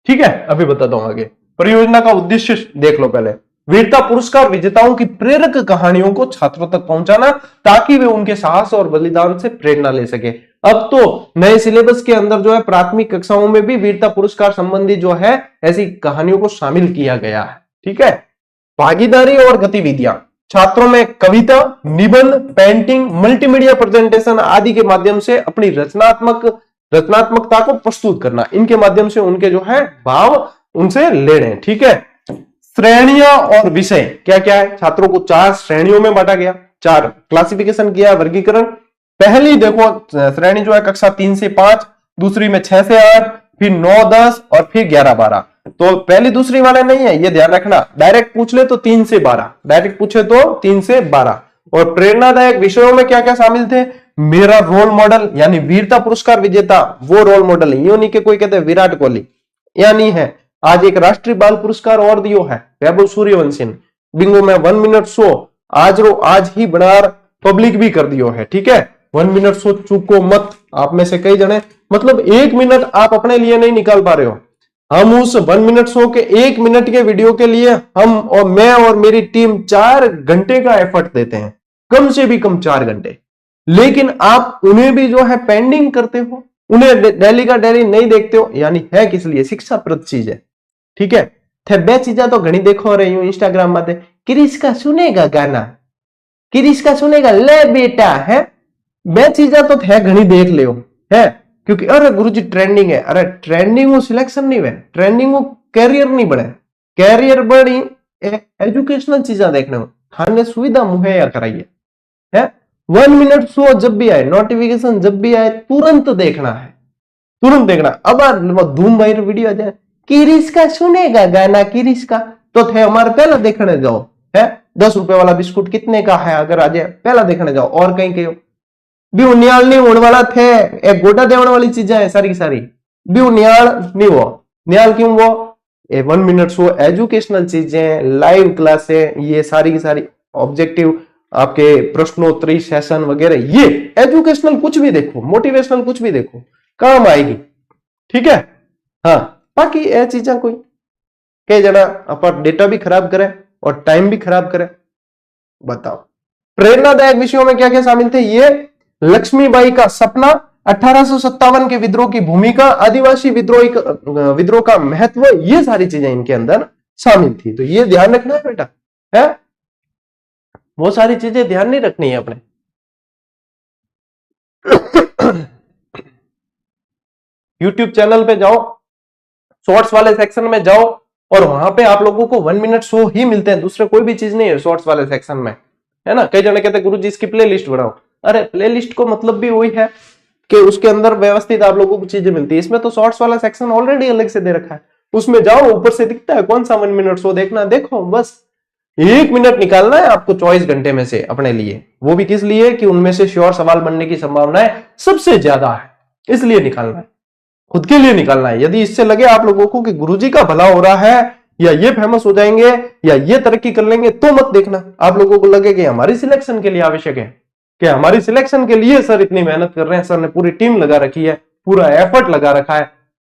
ठीक है। अभी बताता हूं आगे। परियोजना का उद्देश्य देख लो पहले। वीरता पुरस्कार विजेताओं की प्रेरक कहानियों को छात्रों तक पहुंचाना, ताकि वे उनके साहस और बलिदान से प्रेरणा ले सके। अब तो नए सिलेबस के अंदर जो है प्राथमिक कक्षाओं में भी वीरता पुरस्कार संबंधी जो है ऐसी कहानियों को शामिल किया गया है, ठीक है। भागीदारी और गतिविधियां, छात्रों में कविता, निबंध, पेंटिंग, मल्टीमीडिया प्रेजेंटेशन आदि के माध्यम से अपनी रचनात्मकता को प्रस्तुत करना, इनके माध्यम से उनके जो है भाव उनसे लेने, ठीक है। श्रेणियां और विषय क्या क्या है, छात्रों को 4 श्रेणियों में बांटा गया, 4 क्लासिफिकेशन किया, वर्गीकरण। पहली देखो श्रेणी जो है कक्षा 3 से 5, दूसरी में 6 से 8, फिर 9, 10 और फिर 11, 12। तो पहली दूसरी वाले नहीं है, ये ध्यान रखना। डायरेक्ट पूछ ले तो 3 से 12, डायरेक्ट पूछे तो 3 से 12। और प्रेरणादायक विषयों में क्या क्या शामिल थे, मेरा रोल मॉडल, यानी वीरता पुरस्कार विजेता वो रोल मॉडल है, ये नहीं कि कोई कहते हैं विराट कोहली, यानी है। आज एक राष्ट्रीय बाल पुरस्कार और दियो है वैभव सूर्यवंशी ने, बिंगो में 1 मिनट शो आज ही बनार पब्लिक भी कर दियो है, ठीक है। 1 मिनट शो चूको मत, आप में से कई जने मतलब 1 मिनट आप अपने लिए नहीं निकाल पा रहे हो। हम उस 1 मिनट शो के 1 मिनट के वीडियो के लिए हम और मैं और मेरी टीम 4 घंटे का एफर्ट देते हैं, कम से भी कम 4 घंटे। लेकिन आप उन्हें भी जो है पेंडिंग करते हो, उन्हें डेली का डेली नहीं देखते हो, यानी है किस लिए, शिक्षाप्रद चीज है, ठीक है। थे बे चीजा तो घनी देखो रही हूं इंस्टाग्राम में, क्रिस का सुनेगा गाना, क्रिस का सुनेगा ले बेटा, है बे चीजा तो थे घनी देख ले है, क्योंकि अरे गुरुजी ट्रेंडिंग है, अरे ट्रेंडिंग वो सिलेक्शन नहीं है, ट्रेंडिंग वो कैरियर नहीं बने, कैरियर बड़ी एजुकेशनल चीजा देखने में थाने सुविधा मुहैया कराइए, है। 1 मिनट शो जब भी आए, नोटिफिकेशन जब भी आए, तुरंत देखना है, तुरंत देखना। अब धूम भाई वीडियो आ जाए, किरिस का सुनेगा गाना, किरिस का तो थे हमारे पहला देखने जाओ, है 10 रुपए वाला बिस्कुट कितने का है, अगर आ जाए पहला देखने जाओ। और कहीं कहीं भी न्याल नहीं होने वाला थे, एक गोटा देने वाली चीजें है सारी की सारी, भी न्याल नहीं हो, न्याल क्यों वो 1 मिनट शो, एजुकेशनल चीजें, लाइव क्लासें, ये सारी की सारी ऑब्जेक्टिव आपके प्रश्नोत्तरी सेशन वगैरह, ये एजुकेशनल कुछ भी देखो, मोटिवेशनल कुछ भी देखो, काम आएगी, ठीक है। हाँ, बाकी ये चीजें कोई कई जना अपन डेटा भी खराब करे और टाइम भी खराब करे, बताओ। प्रेरणादायक विषयों में क्या क्या शामिल थे, ये लक्ष्मीबाई का सपना, 1857 के विद्रोह की भूमिका, आदिवासी विद्रोह का महत्व, ये सारी चीजें इनके अंदर शामिल थी। तो ये ध्यान रखना है बेटा, है वो सारी चीजें ध्यान नहीं रखनी है अपने। YouTube चैनल पे जाओ, शॉर्ट्स वाले सेक्शन में जाओ, और वहां पे आप लोगों को 1 मिनट शो ही मिलते हैं, दूसरे कोई भी चीज नहीं है शॉर्ट्स वाले सेक्शन में, है ना। कई जने कहते हैं गुरुजी इसकी प्ले लिस्ट बनाओ, अरे प्ले लिस्ट को मतलब भी वही है कि उसके अंदर व्यवस्थित आप लोगों को चीजें मिलती है। इसमें तो शॉर्ट्स वाला सेक्शन ऑलरेडी अलग से दे रखा है, उसमें जाओ, ऊपर से दिखता है कौन सा 1 मिनट शो देखना, देखो, बस 1 मिनट निकालना है आपको 24 घंटे में से अपने लिए, वो भी किस लिए कि उनमें से श्योर सवाल बनने की संभावनाएं सबसे ज्यादा है, इसलिए निकालना है, खुद के लिए निकालना है। यदि इससे लगे आप लोगों को कि गुरुजी का भला हो रहा है, या ये फेमस हो जाएंगे, या ये तरक्की कर लेंगे, तो मत देखना। आप लोगों को लगे कि हमारी सिलेक्शन के लिए आवश्यक है, कि हमारी सिलेक्शन के लिए सर इतनी मेहनत कर रहे हैं, सर ने पूरी टीम लगा रखी है, पूरा एफर्ट लगा रखा है,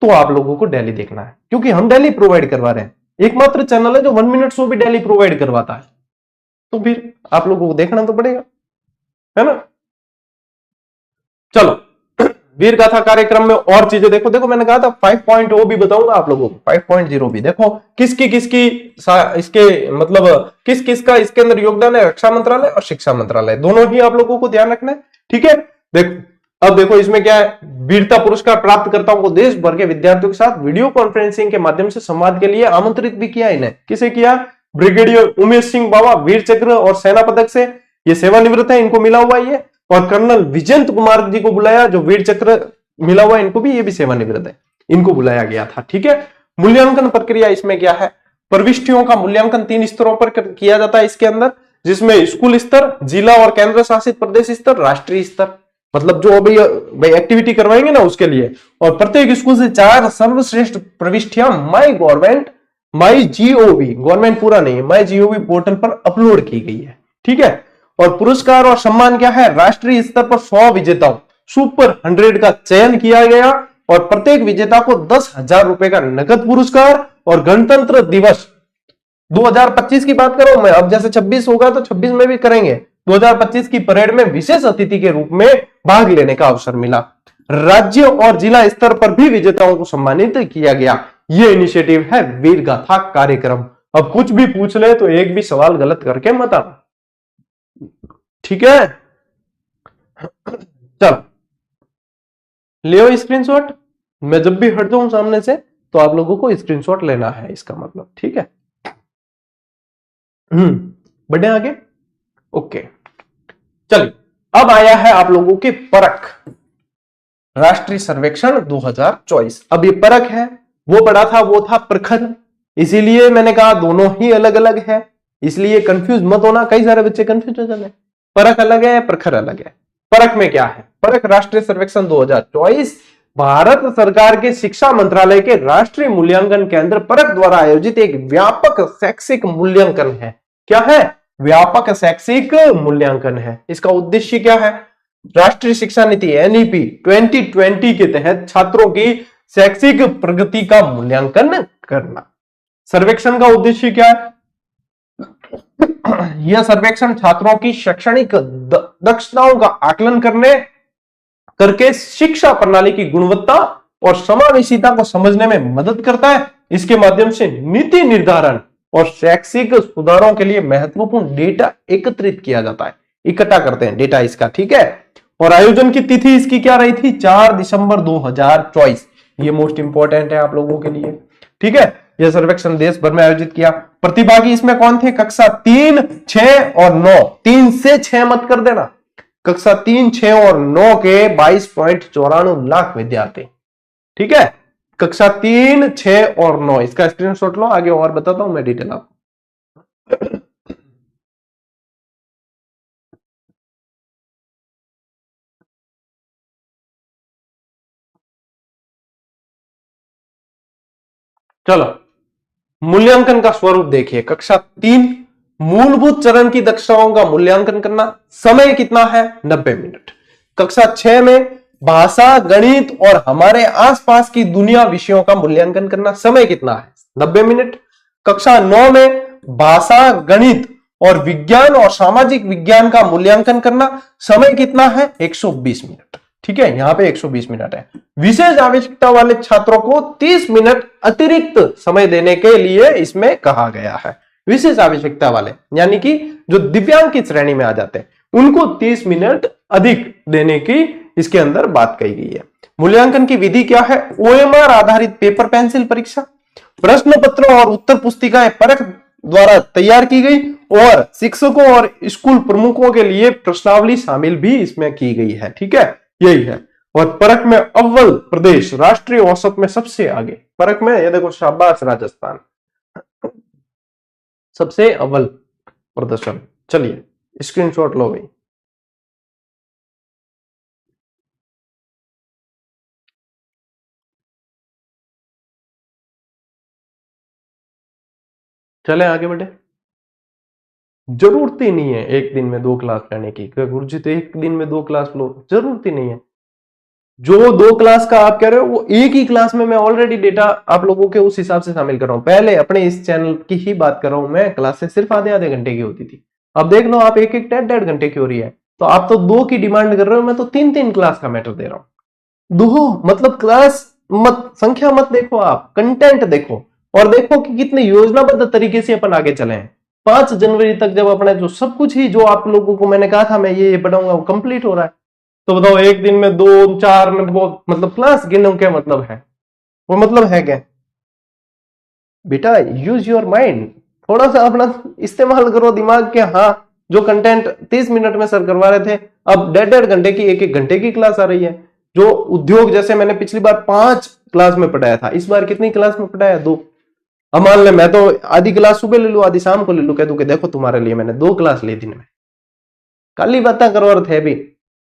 तो आप लोगों को डेली देखना है, क्योंकि हम डेली प्रोवाइड करवा रहे हैं। एकमात्र चैनल है जो 1 मिनट शो भी डेली प्रोवाइड करवाता है, तो फिर आप लोगों को देखना तो पड़ेगा, है ना। चलो, वीर गाथा कार्यक्रम में और चीजें देखो, देखो मैंने कहा था 5.0 भी बताऊंगा आप लोगों को, 5.0 भी देखो, किसकी इसके मतलब किस किस का इसके अंदर योगदान है, रक्षा मंत्रालय और शिक्षा मंत्रालय, दोनों ही आप लोगों को ध्यान रखना है, ठीक है। देखो, अब देखो इसमें क्या है, वीरता पुरस्कार प्राप्तकर्ताओं को देश भर के विद्यार्थियों के साथ वीडियो कॉन्फ्रेंसिंग के माध्यम से संवाद के लिए आमंत्रित भी किया इन्हें। किसे किया, ब्रिगेडियर उमेश सिंह बावा वीर चक्र और सेना पदक से, ये सेवानिवृत्त है, इनको मिला हुआ ये। और कर्नल विजयंत कुमार जी को बुलाया, जो वीर चक्र मिला हुआ इनको भी, ये भी सेवानिवृत्त है, इनको बुलाया गया था। ठीक है, मूल्यांकन प्रक्रिया इसमें क्या है, प्रविष्टियों का मूल्यांकन 3 स्तरों पर किया जाता है इसके अंदर, जिसमें स्कूल स्तर, जिला और केंद्र शासित प्रदेश स्तर, राष्ट्रीय स्तर, मतलब जो अभी भाई एक्टिविटी करवाएंगे ना उसके लिए। और प्रत्येक स्कूल से 4 सर्वश्रेष्ठ प्रविष्टियां my government, my GOV, government पूरा नहीं है, माई जीओवी पोर्टल पर अपलोड की गई है। ठीक है, और पुरस्कार और सम्मान क्या है, राष्ट्रीय स्तर पर 100 विजेताओं सुपर 100 का चयन किया गया और प्रत्येक विजेता को 10,000 रुपए का नगद पुरस्कार। और गणतंत्र दिवस 2025 की बात करो मैं, अब जैसे 26 होगा तो 26 में भी करेंगे, 2025 की परेड में विशेष अतिथि के रूप में भाग लेने का अवसर मिला। राज्य और जिला स्तर पर भी विजेताओं को सम्मानित किया गया। यह इनिशिएटिव है वीर गाथा कार्यक्रम। अब कुछ भी पूछ ले तो एक भी सवाल गलत करके मत आना, ठीक है। चलो लियो स्क्रीनशॉट, मैं जब भी हट जाऊं सामने से तो आप लोगों को स्क्रीनशॉट लेना है, इसका मतलब, ठीक है। बढ़े आगे, ओके। चलिए अब आया है आप लोगों के परख, राष्ट्रीय सर्वेक्षण 2024। अब ये परख है, वो पढ़ा था वो था प्रखर, इसीलिए मैंने कहा दोनों ही अलग अलग है, इसलिए कंफ्यूज मत होना, कई सारे बच्चे कंफ्यूज हो जाते हैं, परख अलग है प्रखर अलग है। परख में क्या है, परख राष्ट्रीय सर्वेक्षण 2024 भारत सरकार के शिक्षा मंत्रालय के राष्ट्रीय मूल्यांकन केंद्र परख द्वारा आयोजित एक व्यापक शैक्षिक मूल्यांकन है। क्या है, व्यापक शैक्षिक मूल्यांकन है। इसका उद्देश्य क्या है, राष्ट्रीय शिक्षा नीति एनईपी 2020 के तहत छात्रों की शैक्षिक प्रगति का मूल्यांकन करना। सर्वेक्षण का उद्देश्य क्या है, यह सर्वेक्षण छात्रों की शैक्षणिक दक्षताओं का आकलन करके शिक्षा प्रणाली की गुणवत्ता और समावेशिता को समझने में मदद करता है। इसके माध्यम से नीति निर्धारण और शैक्षिक सुधारों के लिए महत्वपूर्ण डेटा एकत्रित किया जाता है, इकट्ठा करते हैं डेटा इसका, ठीक है। और आयोजन की तिथि इसकी क्या रही थी, 4 दिसंबर 2024। ये मोस्ट इंपॉर्टेंट है आप लोगों के लिए, ठीक है। यह सर्वेक्षण देश भर में आयोजित किया। प्रतिभागी इसमें कौन थे, कक्षा 3, 6 और 9, 3 से 6 मत कर देना, कक्षा 3, 6 और 9 के 22.94 लाख विद्यार्थी, ठीक है। कक्षा 3, 6 और 9, इसका स्क्रीनशॉट लो, आगे और बताता हूं मैं डिटेल आपको। चलो मूल्यांकन का स्वरूप देखिए, कक्षा 3 मूलभूत चरण की दक्षताओं का मूल्यांकन करना, समय कितना है 90 मिनट। कक्षा 6 में भाषा, गणित और हमारे आसपास की दुनिया विषयों का मूल्यांकन करना, समय कितना है 90 मिनट। कक्षा 9 में भाषा, गणित और विज्ञान और सामाजिक विज्ञान का मूल्यांकन करना, समय कितना है 120 मिनट, ठीक है, यहां पे 120 मिनट है। विशेष आवश्यकता वाले छात्रों को 30 मिनट अतिरिक्त समय देने के लिए इसमें कहा गया है। विशेष आवश्यकता वाले यानी कि जो दिव्यांग की श्रेणी में आ जाते हैं, उनको 30 मिनट अधिक देने की इसके अंदर बात कही गई है। मूल्यांकन की विधि क्या है, ओएमआर आधारित पेपर पेंसिल परीक्षा, प्रश्न पत्र और उत्तर पुस्तिकाएं परख द्वारा तैयार की गई और शिक्षकों और स्कूल प्रमुखों के लिए प्रश्नावली शामिल भी इसमें की गई है, ठीक है, यही है। और परख में अव्वल प्रदेश, राष्ट्रीय औसत में सबसे आगे। परख में ये देखो, शाबाश राजस्थान, सबसे अव्वल प्रदर्शन। चलिए स्क्रीनशॉट लो भाई। चले आगे बढ़े। जरूरत ही नहीं है एक दिन में 2 क्लास लेने की, गुरुजी तो एक दिन में 2 क्लास लो, जरूरत ही नहीं है। जो 2 क्लास का आप कह रहे हो वो एक ही क्लास में मैं ऑलरेडी डेटा आप लोगों के उस हिसाब से शामिल कर रहा हूं। पहले अपने इस चैनल की ही बात कर रहा हूं मैं, क्लासेस सिर्फ आधे घंटे की होती थी, अब देख लो आप एक 1.5 घंटे की हो रही है। तो आप तो 2 की डिमांड कर रहे हो, मैं तो 3 क्लास का मैटर दे रहा हूं। 2 मतलब क्लास मत, संख्या मत देखो, आप कंटेंट देखो और देखो कि कितने योजनाबद्ध तरीके से अपन आगे चले हैं। 5 जनवरी तक जब अपने जो सब कुछ ही जो आप लोगों को मैंने कहा था मैं ये पढ़ाऊंगा वो कंप्लीट हो रहा है, तो बताओ एक दिन में 2, 4 में वो मतलब क्लास गिनो क्या मतलब है, वो मतलब है क्या बेटा, यूज योर माइंड, थोड़ा सा अपना इस्तेमाल करो दिमाग के। हाँ जो कंटेंट 30 मिनट में सर करवा रहे थे, अब 1.5 घंटे की 1-1 घंटे की क्लास आ रही है। जो उद्योग, जैसे मैंने पिछली बार 5 क्लास में पढ़ाया था, इस बार कितनी क्लास में पढ़ाया? 2। अब मान ले मैं तो आधी क्लास सुबह ले लू, आधी शाम को ले लू, कह दूं कि देखो तुम्हारे लिए मैंने 2 क्लास ली दिन में। काली बातें करो और थे भी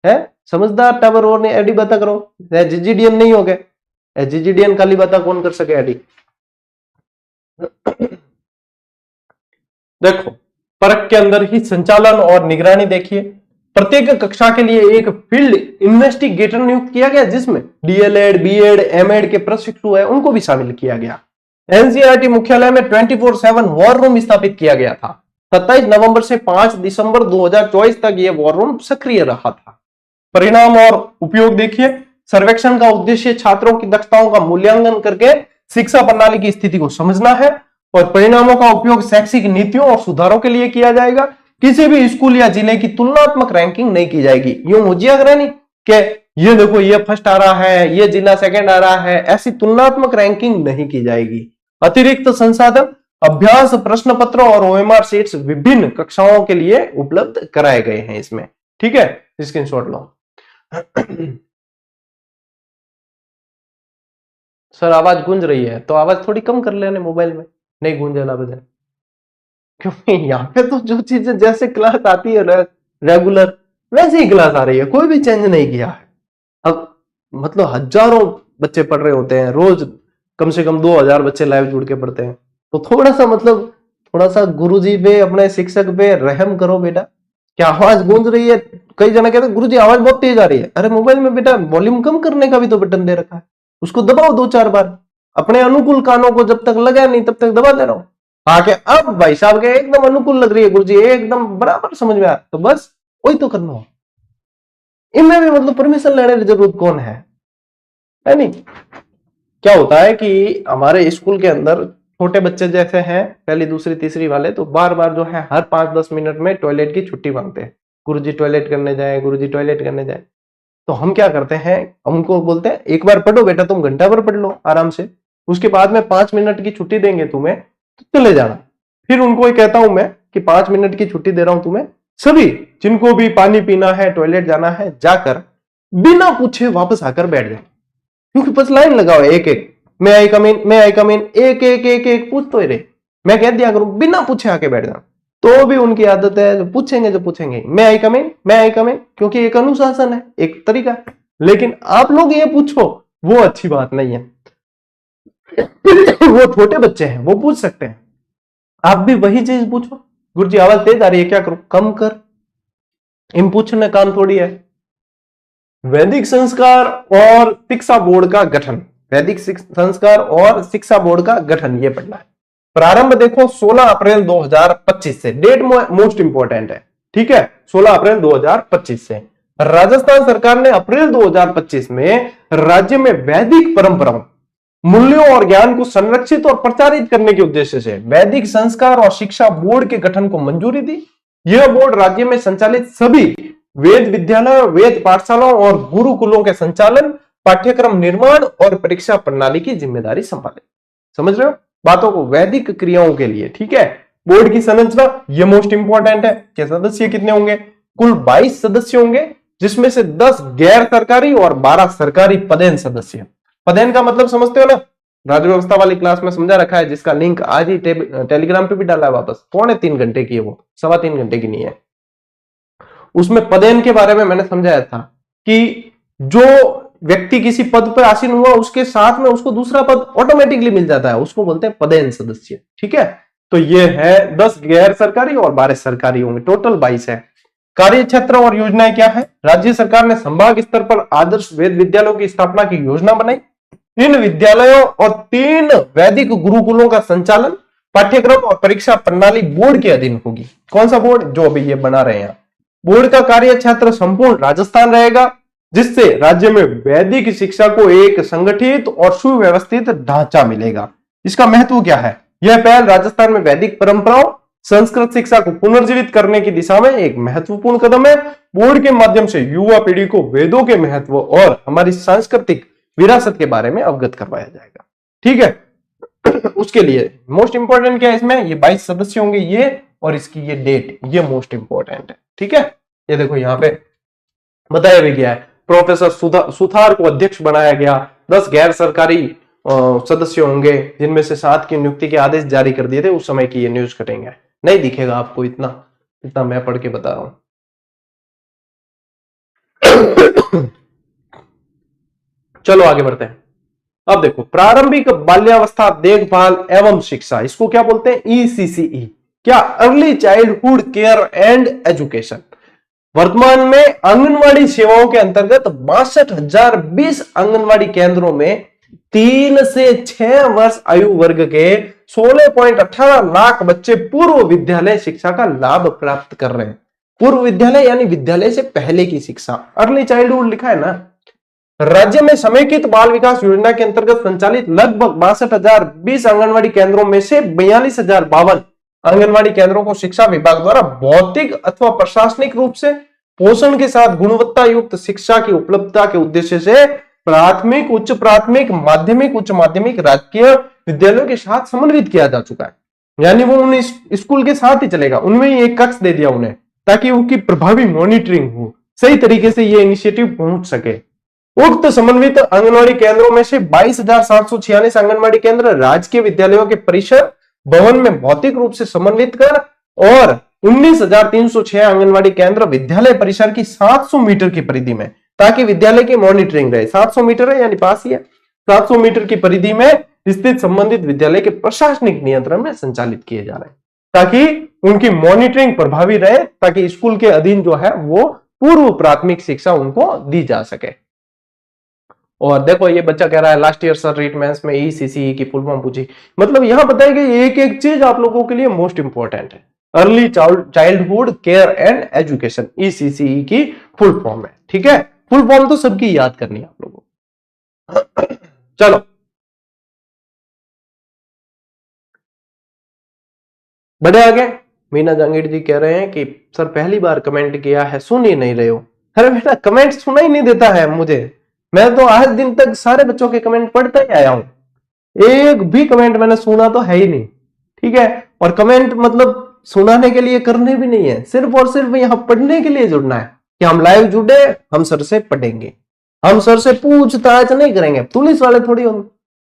है समझदार टावर और नहीं एडी बातें करो, जीजीडीएन नहीं हो गए, जीजीडीएन काली बातें कौन कर सके एडी। देखो परख के अंदर ही संचालन और निगरानी देखिए। प्रत्येक कक्षा के लिए एक फील्ड इन्वेस्टिगेटर नियुक्त किया गया, जिसमें डीएलएड, बीएड, एमएड के प्रशिक्षु है उनको भी शामिल किया गया। एनसीईआरटी मुख्यालय में 24/7 वॉर रूम स्थापित किया गया था। 27 नवंबर से 5 दिसंबर 2024 तक यह वॉर रूम सक्रिय रहा था। परिणाम और उपयोग देखिए। सर्वेक्षण का उद्देश्य छात्रों की दक्षताओं का मूल्यांकन करके शिक्षा प्रणाली की स्थिति को समझना है और परिणामों का उपयोग शैक्षिक नीतियों और सुधारों के लिए किया जाएगा। किसी भी स्कूल या जिले की तुलनात्मक रैंकिंग नहीं की जाएगी। यूं मुझे अगर नहीं कि ये देखो ये फर्स्ट आ रहा है, ये जिला सेकंड आ रहा है, ऐसी तुलनात्मक रैंकिंग नहीं की जाएगी। अतिरिक्त संसाधन, अभ्यास प्रश्न पत्र और ओएमआर शीट्स विभिन्न कक्षाओं के लिए उपलब्ध कराए गए हैं इसमें। ठीक है, स्क्रीनशॉट लो। सर आवाज गूंज रही है तो आवाज थोड़ी कम कर लेने मोबाइल में, नहीं गूंजे ला बजाय, क्योंकि यहाँ पे तो जो चीजें जैसे क्लास आती है रेगुलर वैसे ही क्लास आ रही है, कोई भी चेंज नहीं किया है। अब मतलब हजारों बच्चे पढ़ रहे होते हैं रोज, कम से कम 2000 बच्चे लाइव जुड़ के पढ़ते हैं, तो थोड़ा सा मतलब थोड़ा सा गुरुजी पे, अपने शिक्षक पे रहम करो बेटा। क्या आवाज गूंज रही है? कई जने कहते हैं गुरुजी आवाज बहुत तेज आ रही है। अरे मोबाइल में बेटा वॉल्यूम कम करने का भी तो बटन दे रखा है, उसको दबाओ 2-4 बार। अपने अनुकूल कानों को जब तक लगा नहीं तब तक दबाते रहो। आके अब भाई साहब के एकदम अनुकूल लग रही है गुरुजी, एकदम बराबर समझ में आ, तो बस वही तो करना हो। इनमें भी मतलब परमिशन लेने की जरूरत कौन है नहीं। क्या होता है कि हमारे स्कूल के अंदर छोटे बच्चे जैसे हैं, पहली दूसरी तीसरी वाले, तो बार बार जो है हर 5-10 मिनट में टॉयलेट की छुट्टी मांगते हैं। गुरुजी टॉयलेट करने जाए, गुरुजी टॉयलेट करने जाए। तो हम क्या करते हैं, हमको बोलते हैं एक बार पढ़ो बेटा, तुम घंटा भर पढ़ लो आराम से, उसके बाद में 5 मिनट की छुट्टी देंगे तुम्हें, तो चले जाना। फिर उनको कहता हूं मैं कि 5 मिनट की छुट्टी दे रहा हूं तुम्हें, सभी जिनको भी पानी पीना है, टॉयलेट जाना है, जाकर बिना पूछे वापस आकर बैठ जाए। क्योंकि बस लाइन लगाओ एक एक, मैं आई कम इन, मैं आई कम इन, एक एक एक एक पूछ तो ही रहे। मैं कह दिया करूं बिना पूछे आके बैठ जाना, तो भी उनकी आदत है जो पूछेंगे मैं आई कम इन, मैं आई कम इन, क्योंकि एक अनुशासन है, एक तरीका है। लेकिन आप लोग ये पूछो वो अच्छी बात नहीं है। वो छोटे बच्चे हैं, वो पूछ सकते हैं, आप भी वही चीज पूछो। गुरुजी आवाज तेज आ रही है, क्या करूं? कम कर। इन पूछने काम थोड़ी है। वैदिक संस्कार और शिक्षा बोर्ड का गठन, वैदिक संस्कार और शिक्षा बोर्ड का गठन, ये पढ़ना है। प्रारंभ देखो 16 अप्रैल 2025 से, डेट मोस्ट इंपोर्टेंट है। ठीक है, 16 अप्रैल 2025 से राजस्थान सरकार ने अप्रैल 2025 में राज्य में वैदिक परंपराओं, मूल्यों और ज्ञान को संरक्षित और प्रचारित करने के उद्देश्य से वैदिक संस्कार और शिक्षा बोर्ड के गठन को मंजूरी दी। यह बोर्ड राज्य में संचालित सभी वेद विद्यालय, वेद पाठशालाओं और गुरुकुलों के संचालन, पाठ्यक्रम निर्माण और परीक्षा प्रणाली की जिम्मेदारी संभाले। समझ रहे हो बातों को? वैदिक क्रियाओं के लिए। ठीक है, बोर्ड की संरचना ये मोस्ट इंपॉर्टेंट है कि सदस्य कितने होंगे? कुल 22 सदस्य होंगे, जिसमें से 10 गैर सरकारी और 12 सरकारी पदेन सदस्य। पदेन का मतलब समझते हो ना, राज्य व्यवस्था वाली क्लास में समझा रखा है, जिसका लिंक आज ही टेलीग्राम पे भी डाला है वापस। 3.25 घंटे की है वो, 3.25 घंटे की नहीं है। उसमें पदेन के बारे में मैंने समझाया था कि जो व्यक्ति किसी पद पर आसीन हुआ उसके साथ में उसको दूसरा पद ऑटोमेटिकली मिल जाता है, उसको बोलते हैं पदेन सदस्य। ठीक है, तो ये है 10 गैर सरकारी और 12 सरकारी होंगे, टोटल 22 है। कार्य क्षेत्र और योजनाएं क्या है? राज्य सरकार ने संभाग स्तर पर आदर्श वेद विद्यालयों की स्थापना की योजना बनाई। इन विद्यालयों और 3 वैदिक गुरुकुलों का संचालन, पाठ्यक्रम और परीक्षा प्रणाली बोर्ड के अधीन होगी। कौन सा बोर्ड? जो अभी ये बना रहे हैं। बोर्ड का कार्य क्षेत्र संपूर्ण राजस्थान रहेगा, जिससे राज्य में वैदिक शिक्षा को एक संगठित और सुव्यवस्थित ढांचा मिलेगा। इसका महत्व क्या है? यह पहल राजस्थान में वैदिक परंपराओं, संस्कृत शिक्षा को पुनर्जीवित करने की दिशा में एक महत्वपूर्ण कदम है। बोर्ड के माध्यम से युवा पीढ़ी को वेदों के महत्व और हमारी सांस्कृतिक विरासत के बारे में अवगत करवाया जाएगा। ठीक है, उसके लिए मोस्ट इंपोर्टेंट क्या है इसमें? ये 22 सदस्य होंगे, ये और इसकी ये डेट, ये मोस्ट इंपॉर्टेंट है। ठीक है, ये देखो यहाँ पे बताया भी गया है। प्रोफेसर सुथार को अध्यक्ष बनाया गया, 10 गैर सरकारी सदस्य होंगे जिनमें से 7 की नियुक्ति के आदेश जारी कर दिए थे। उस समय की ये न्यूज कटेंगे, नहीं दिखेगा आपको, इतना मैं पढ़ के बता रहा हूं। चलो आगे बढ़ते हैं। अब देखो, प्रारंभिक बाल्यावस्था देखभाल एवं शिक्षा, इसको क्या बोलते हैं? ECCE। क्या? Early childhood care and education. वर्तमान में आंगनवाड़ी सेवाओं के अंतर्गत 62,020 आंगनवाड़ी केंद्रों में 3 से 6 वर्ष आयु वर्ग के 16.18 लाख बच्चे पूर्व विद्यालय शिक्षा का लाभ प्राप्त कर रहे हैं। पूर्व विद्यालय यानी विद्यालय से पहले की शिक्षा, अर्ली चाइल्डहुड लिखा है ना। राज्य में समेकित बाल विकास योजना के अंतर्गत संचालित लगभग 62,020 आंगनवाड़ी केंद्रों में से 42,052 आंगनवाड़ी केंद्रों को शिक्षा विभाग द्वारा भौतिक अथवा प्रशासनिक रूप से पोषण के साथ गुणवत्ता युक्त शिक्षा की उपलब्धता के उद्देश्य से प्राथमिक, उच्च प्राथमिक, माध्यमिक, उच्च माध्यमिक, राजकीय विद्यालयों के साथ समन्वित किया जा चुका है। यानी वो उन स्कूल के साथ ही चलेगा, उनमें ही एक कक्ष दे दिया उन्हें, ताकि उनकी प्रभावी मॉनिटरिंग हो, सही तरीके से ये इनिशिएटिव पहुंच सके। उक्त समन्वित आंगनवाड़ी केंद्रों में से 22,746 आंगनवाड़ी केंद्र राजकीय विद्यालयों के परिसर भवन में भौतिक रूप से समन्वित कर और 19,306 आंगनवाड़ी केंद्र विद्यालय परिसर की 700 मीटर की परिधि में, ताकि विद्यालय की मॉनिटरिंग रहे। 700 मीटर है यानी पास ही है। 700 मीटर की परिधि में स्थित संबंधित विद्यालय के प्रशासनिक नियंत्रण में संचालित किए जा रहे हैं, ताकि उनकी मॉनिटरिंग प्रभावी रहे, ताकि स्कूल के अधीन जो है वो पूर्व प्राथमिक शिक्षा उनको दी जा सके। और देखो ये बच्चा कह रहा है last year sir REET mains में ECCE की फुल फॉर्म पूछी। मतलब यहां बताया कि एक एक चीज आप लोगों के लिए मोस्ट इंपॉर्टेंट है। Early childhood care and education, ECCE की फुल फॉर्म है। ठीक है, फुल फॉर्म तो सबकी याद करनी है आप लोगों को। चलो बढ़े आगे। मीना जहांगीर जी कह रहे हैं कि सर पहली बार कमेंट किया है, सुन ही नहीं रहे हो। अरे बेटा कमेंट सुना ही नहीं देता है मुझे, मैं तो आज दिन तक सारे बच्चों के कमेंट पढ़ता ही आया हूं, एक भी कमेंट मैंने सुना तो है ही नहीं। ठीक है, और कमेंट मतलब सुनाने के लिए करने भी नहीं है, सिर्फ और सिर्फ यहां पढ़ने के लिए जुड़ना है कि हम लाइव जुड़े, हम सर से पढ़ेंगे, हम सर से पूछताछ नहीं करेंगे। पुलिस वाले थोड़ी होंगे,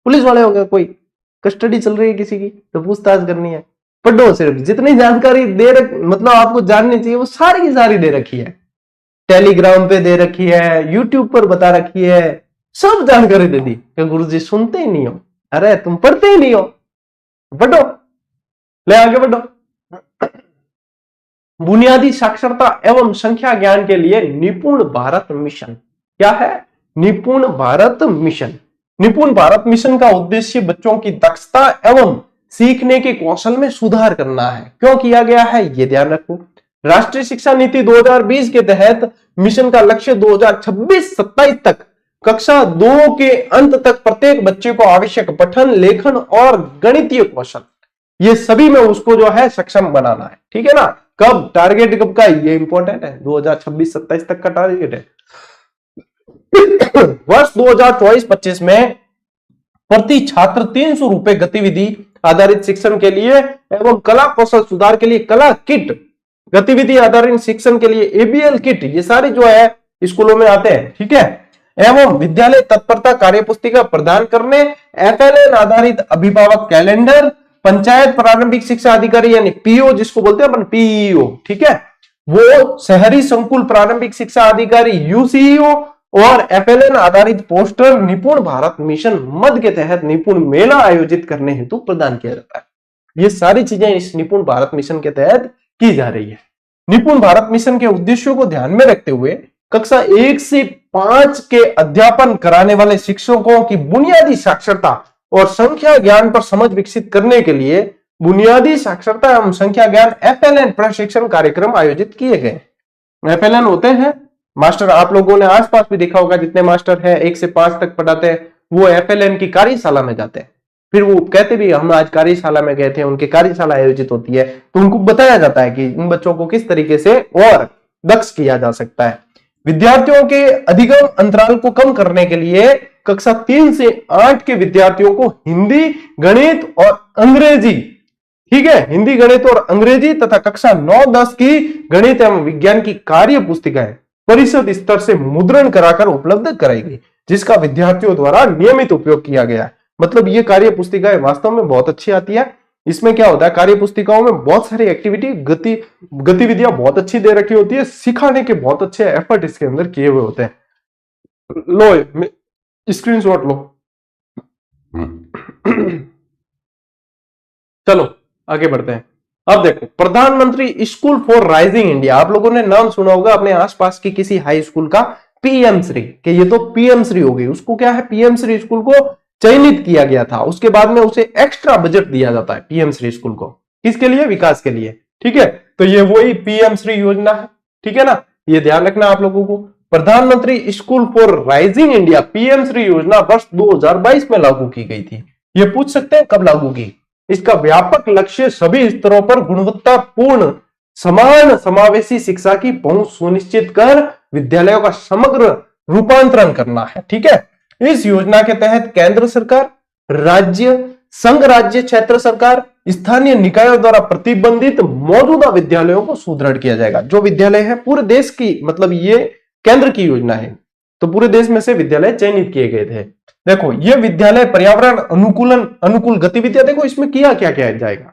पुलिस वाले हो गए, कोई कस्टडी चल रही है किसी की तो पूछताछ करनी है। पढ़ो, सिर्फ जितनी जानकारी मतलब आपको जाननी चाहिए वो सारी की सारी दे रखी है, टेलीग्राम पे दे रखी है, यूट्यूब पर बता रखी है, सब जानकारी दे दी कि गुरुजी सुनते ही नहीं हो। अरे तुम पढ़ते ही नहीं हो, पढ़ो, ले आगे बढ़ो। बुनियादी साक्षरता एवं संख्या ज्ञान के लिए निपुण भारत मिशन। क्या है? निपुण भारत मिशन। निपुण भारत मिशन का उद्देश्य बच्चों की दक्षता एवं सीखने के कौशल में सुधार करना है। क्यों किया गया है ये ध्यान रखो। राष्ट्रीय शिक्षा नीति 2020 के तहत मिशन का लक्ष्य 2026-27 तक कक्षा 2 के अंत तक प्रत्येक बच्चे को आवश्यक पठन, लेखन और गणितीय कौशल, ये सभी में उसको जो है सक्षम बनाना है। ठीक है ना। कब टारगेट कब का, ये इंपॉर्टेंट है, 2026-27 तक का टारगेट है। वर्ष 2024-25 में प्रति छात्र 300 रुपए गतिविधि आधारित शिक्षण के लिए एवं कला कौशल सुधार के लिए कला किट, गतिविधि आधारित शिक्षण के लिए ABL किट, ये सारे जो है स्कूलों में आते हैं। ठीक है, एवं विद्यालय तत्परता कार्यपुस्तिका प्रदान करने, FLN आधारित अभिभावक कैलेंडर, पंचायत प्रारंभिक शिक्षा अधिकारी यानी PO जिसको बोलते हैं अपन PEO, ठीक है, वो शहरी संकुल प्रारंभिक शिक्षा अधिकारी UCEO और FLN आधारित पोस्टर निपुण भारत मिशन मद के तहत निपुण मेला आयोजित करने हेतु प्रदान किया जाता है। ये सारी चीजें इस निपुण भारत मिशन के तहत की जा रही है। निपुण भारत मिशन के उद्देश्यों को ध्यान में रखते हुए कक्षा 1 से 5 के अध्यापन कराने वाले शिक्षकों की बुनियादी साक्षरता और संख्या ज्ञान पर समझ विकसित करने के लिए बुनियादी साक्षरता एवं संख्या ज्ञान FLN प्रशिक्षण कार्यक्रम आयोजित किए गए। FLN होते हैं मास्टर, आप लोगों ने आसपास भी देखा होगा, जितने मास्टर है 1 से 5 तक पढ़ाते हैं वो FLN की कार्यशाला में जाते हैं। फिर वो कहते भी हम आज कार्यशाला में गए थे, उनकी कार्यशाला आयोजित होती है तो उनको बताया जाता है कि इन बच्चों को किस तरीके से और दक्ष किया जा सकता है। विद्यार्थियों के अधिगम अंतराल को कम करने के लिए कक्षा 3 से 8 के विद्यार्थियों को हिंदी, गणित और अंग्रेजी ठीक है। हिंदी, गणित और अंग्रेजी तथा कक्षा 9-10 की गणित एवं विज्ञान की कार्य पुस्तिकाएं परिषद स्तर से मुद्रण कराकर उपलब्ध कराई गई, जिसका विद्यार्थियों द्वारा नियमित उपयोग किया गया। मतलब ये कार्य पुस्तिकाएं वास्तव में बहुत अच्छी आती है। इसमें क्या होता है, कार्य पुस्तिकाओं में बहुत सारी एक्टिविटी गतिविधियां बहुत अच्छी दे रखी होती है, सिखाने के बहुत अच्छे एफर्ट इसके अंदर किए हुए होते हैं। लो स्क्रीनशॉट लो। चलो आगे बढ़ते हैं। अब देखो, प्रधानमंत्री स्कूल फॉर राइजिंग इंडिया, आप लोगों ने नाम सुना होगा अपने आसपास की किसी हाई स्कूल का, पीएम श्री, कि ये तो पीएम श्री हो गई। उसको क्या है, पीएम श्री स्कूल को चयनित किया गया था, उसके बाद में उसे एक्स्ट्रा बजट दिया जाता है पीएम श्री स्कूल को, किसके लिए, विकास के लिए। ठीक है, तो ये वही पीएम श्री योजना है। ठीक है ना, ये ध्यान रखना आप लोगों को। प्रधानमंत्री school for rising India PM Shri योजना वर्ष 2022 में लागू की गई थी। ये पूछ सकते हैं कब लागू की। इसका व्यापक लक्ष्य सभी स्तरों पर गुणवत्तापूर्ण समान समावेशी शिक्षा की पहुंच सुनिश्चित कर विद्यालयों का समग्र रूपांतरण करना है। ठीक है, इस योजना के तहत केंद्र सरकार, राज्य, संघ राज्य क्षेत्र सरकार, स्थानीय निकायों द्वारा प्रतिबंधित मौजूदा विद्यालयों को सुदृढ़ किया जाएगा। जो विद्यालय है पूरे देश की, मतलब ये केंद्र की योजना है, तो पूरे देश में से विद्यालय चयनित किए गए थे। देखो, ये विद्यालय पर्यावरण अनुकूल गतिविधियां, देखो इसमें किया क्या क्या जाएगा,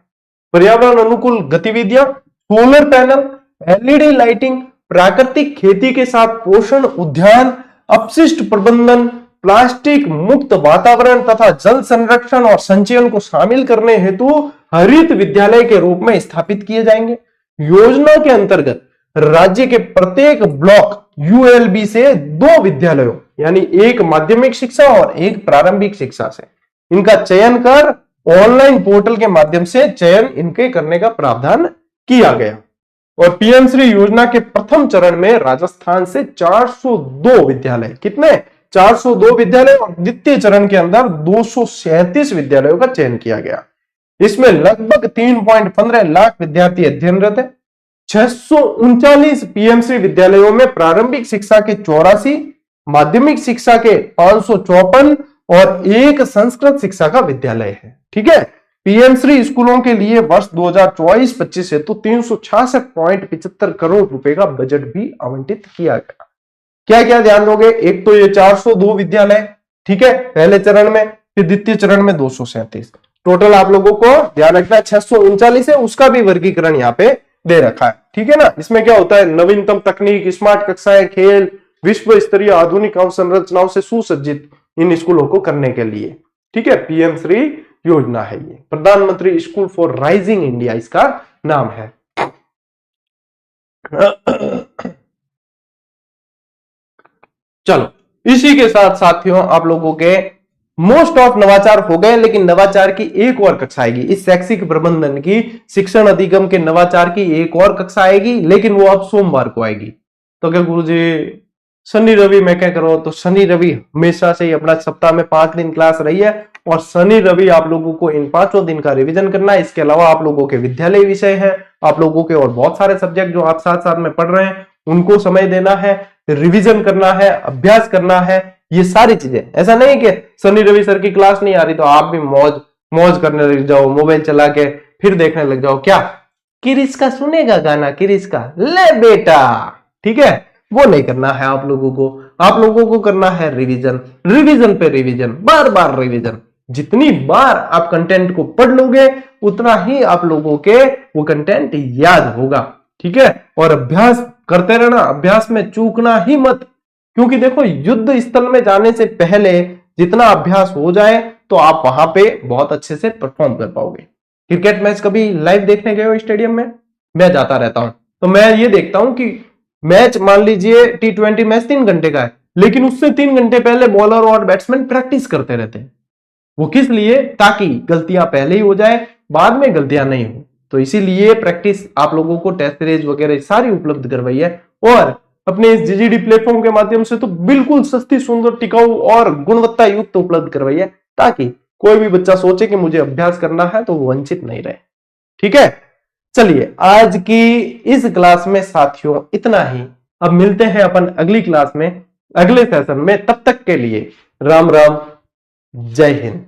पर्यावरण अनुकूल गतिविधियां, सोलर पैनल, एलईडी लाइटिंग, प्राकृतिक खेती के साथ पोषण उद्यान, अपशिष्ट प्रबंधन, प्लास्टिक मुक्त वातावरण तथा जल संरक्षण और संचयन को शामिल करने हेतु हरित विद्यालय के रूप में स्थापित किए जाएंगे। योजना के अंतर्गत राज्य के प्रत्येक ब्लॉक यूएलबी से 2 विद्यालयों, यानी एक माध्यमिक शिक्षा और एक प्रारंभिक शिक्षा से, इनका चयन कर ऑनलाइन पोर्टल के माध्यम से चयन इनके करने का प्रावधान किया गया। और पीएम श्री योजना के प्रथम चरण में राजस्थान से 402 विद्यालय, कितने, 402 विद्यालय, और द्वितीय चरण के अंदर 237 विद्यालयों का चयन किया गया। इसमें लगभग 3.15 लाख विद्यार्थी अध्ययनरत है। 639 पीएमसी विद्यालयों में प्रारंभिक शिक्षा के 84, माध्यमिक शिक्षा के 554 और एक संस्कृत शिक्षा का विद्यालय है। ठीक है, पीएमश्री स्कूलों के लिए वर्ष 2024-25 हेतु 366.75 करोड़ रुपए का बजट भी आवंटित किया गया। क्या क्या ध्यान दोगे, एक तो ये 402 विद्यालय, ठीक है, पहले चरण में, फिर द्वितीय चरण में 237, टोटल आप लोगों को ध्यान रखना है 639 है, उसका भी वर्गीकरण यहाँ पे दे रखा है। ठीक है ना, इसमें क्या होता है, नवीनतम तकनीक, स्मार्ट कक्षाएं, खेल, विश्व स्तरीय आधुनिक अवसंरचनाओं से सुसज्जित इन स्कूलों को करने के लिए। ठीक है, पीएम श्री योजना है ये, प्रधानमंत्री स्कूल फॉर राइजिंग इंडिया इसका नाम है। चलो, इसी के साथ साथियों आप लोगों के मोस्ट ऑफ नवाचार हो गए, लेकिन नवाचार की एक और कक्षा आएगी, इस शैक्षिक प्रबंधन की शिक्षण अधिगम के नवाचार की एक और कक्षा आएगी, लेकिन वो अब सोमवार को आएगी। तो क्या गुरुजी शनि रवि मैं क्या करो, तो शनि रवि हमेशा से ही अपना सप्ताह में 5 दिन क्लास रही है, और शनि रवि आप लोगों को इन 5 दिन का रिवीजन करना है। इसके अलावा आप लोगों के विद्यालय विषय है, आप लोगों के और बहुत सारे सब्जेक्ट जो आप साथ साथ में पढ़ रहे हैं उनको समय देना है, रिवीजन करना है, अभ्यास करना है, ये सारी चीजें। ऐसा नहीं कि शनि रवि सर की क्लास नहीं आ रही तो आप भी मौज करने लग जाओ, मोबाइल चला के फिर देखने लग जाओ, क्या किरिस का सुनेगा गाना, किरिस का ले बेटा, ठीक है, वो नहीं करना है आप लोगों को। आप लोगों को करना है रिवीजन, रिवीजन पे रिवीजन, बार बार रिवीजन। जितनी बार आप कंटेंट को पढ़ लोगे उतना ही आप लोगों के वो कंटेंट याद होगा। ठीक है, और अभ्यास करते रहना, अभ्यास में चूकना ही मत, क्योंकि देखो युद्ध स्थल में जाने से पहले जितना अभ्यास हो जाए तो आप वहां पे बहुत अच्छे से परफॉर्म कर पाओगे। क्रिकेट मैच कभी लाइव देखने गए हो स्टेडियम में? मैं जाता रहता हूं, तो मैं ये देखता हूं कि मैच, मान लीजिए T20 मैच 3 घंटे का है, लेकिन उससे 3 घंटे पहले बॉलर और बैट्समैन प्रैक्टिस करते रहते हैं। वो किस लिए? ताकि गलतियां पहले ही हो जाए, बाद में गलतियां नहीं हो। तो इसीलिए प्रैक्टिस आप लोगों को टेस्ट सीरीज वगैरह सारी उपलब्ध करवाई है, और अपने इस जीजीडी प्लेटफॉर्म के माध्यम से तो बिल्कुल सस्ती, सुंदर, टिकाऊ और गुणवत्ता युक्त उपलब्ध करवाई है, ताकि कोई भी बच्चा सोचे कि मुझे अभ्यास करना है तो वो वंचित नहीं रहे। ठीक है, चलिए आज की इस क्लास में साथियों इतना ही। अब मिलते हैं अपन अगली क्लास में, अगले सेशन में। तब तक के लिए राम राम, जय हिंद।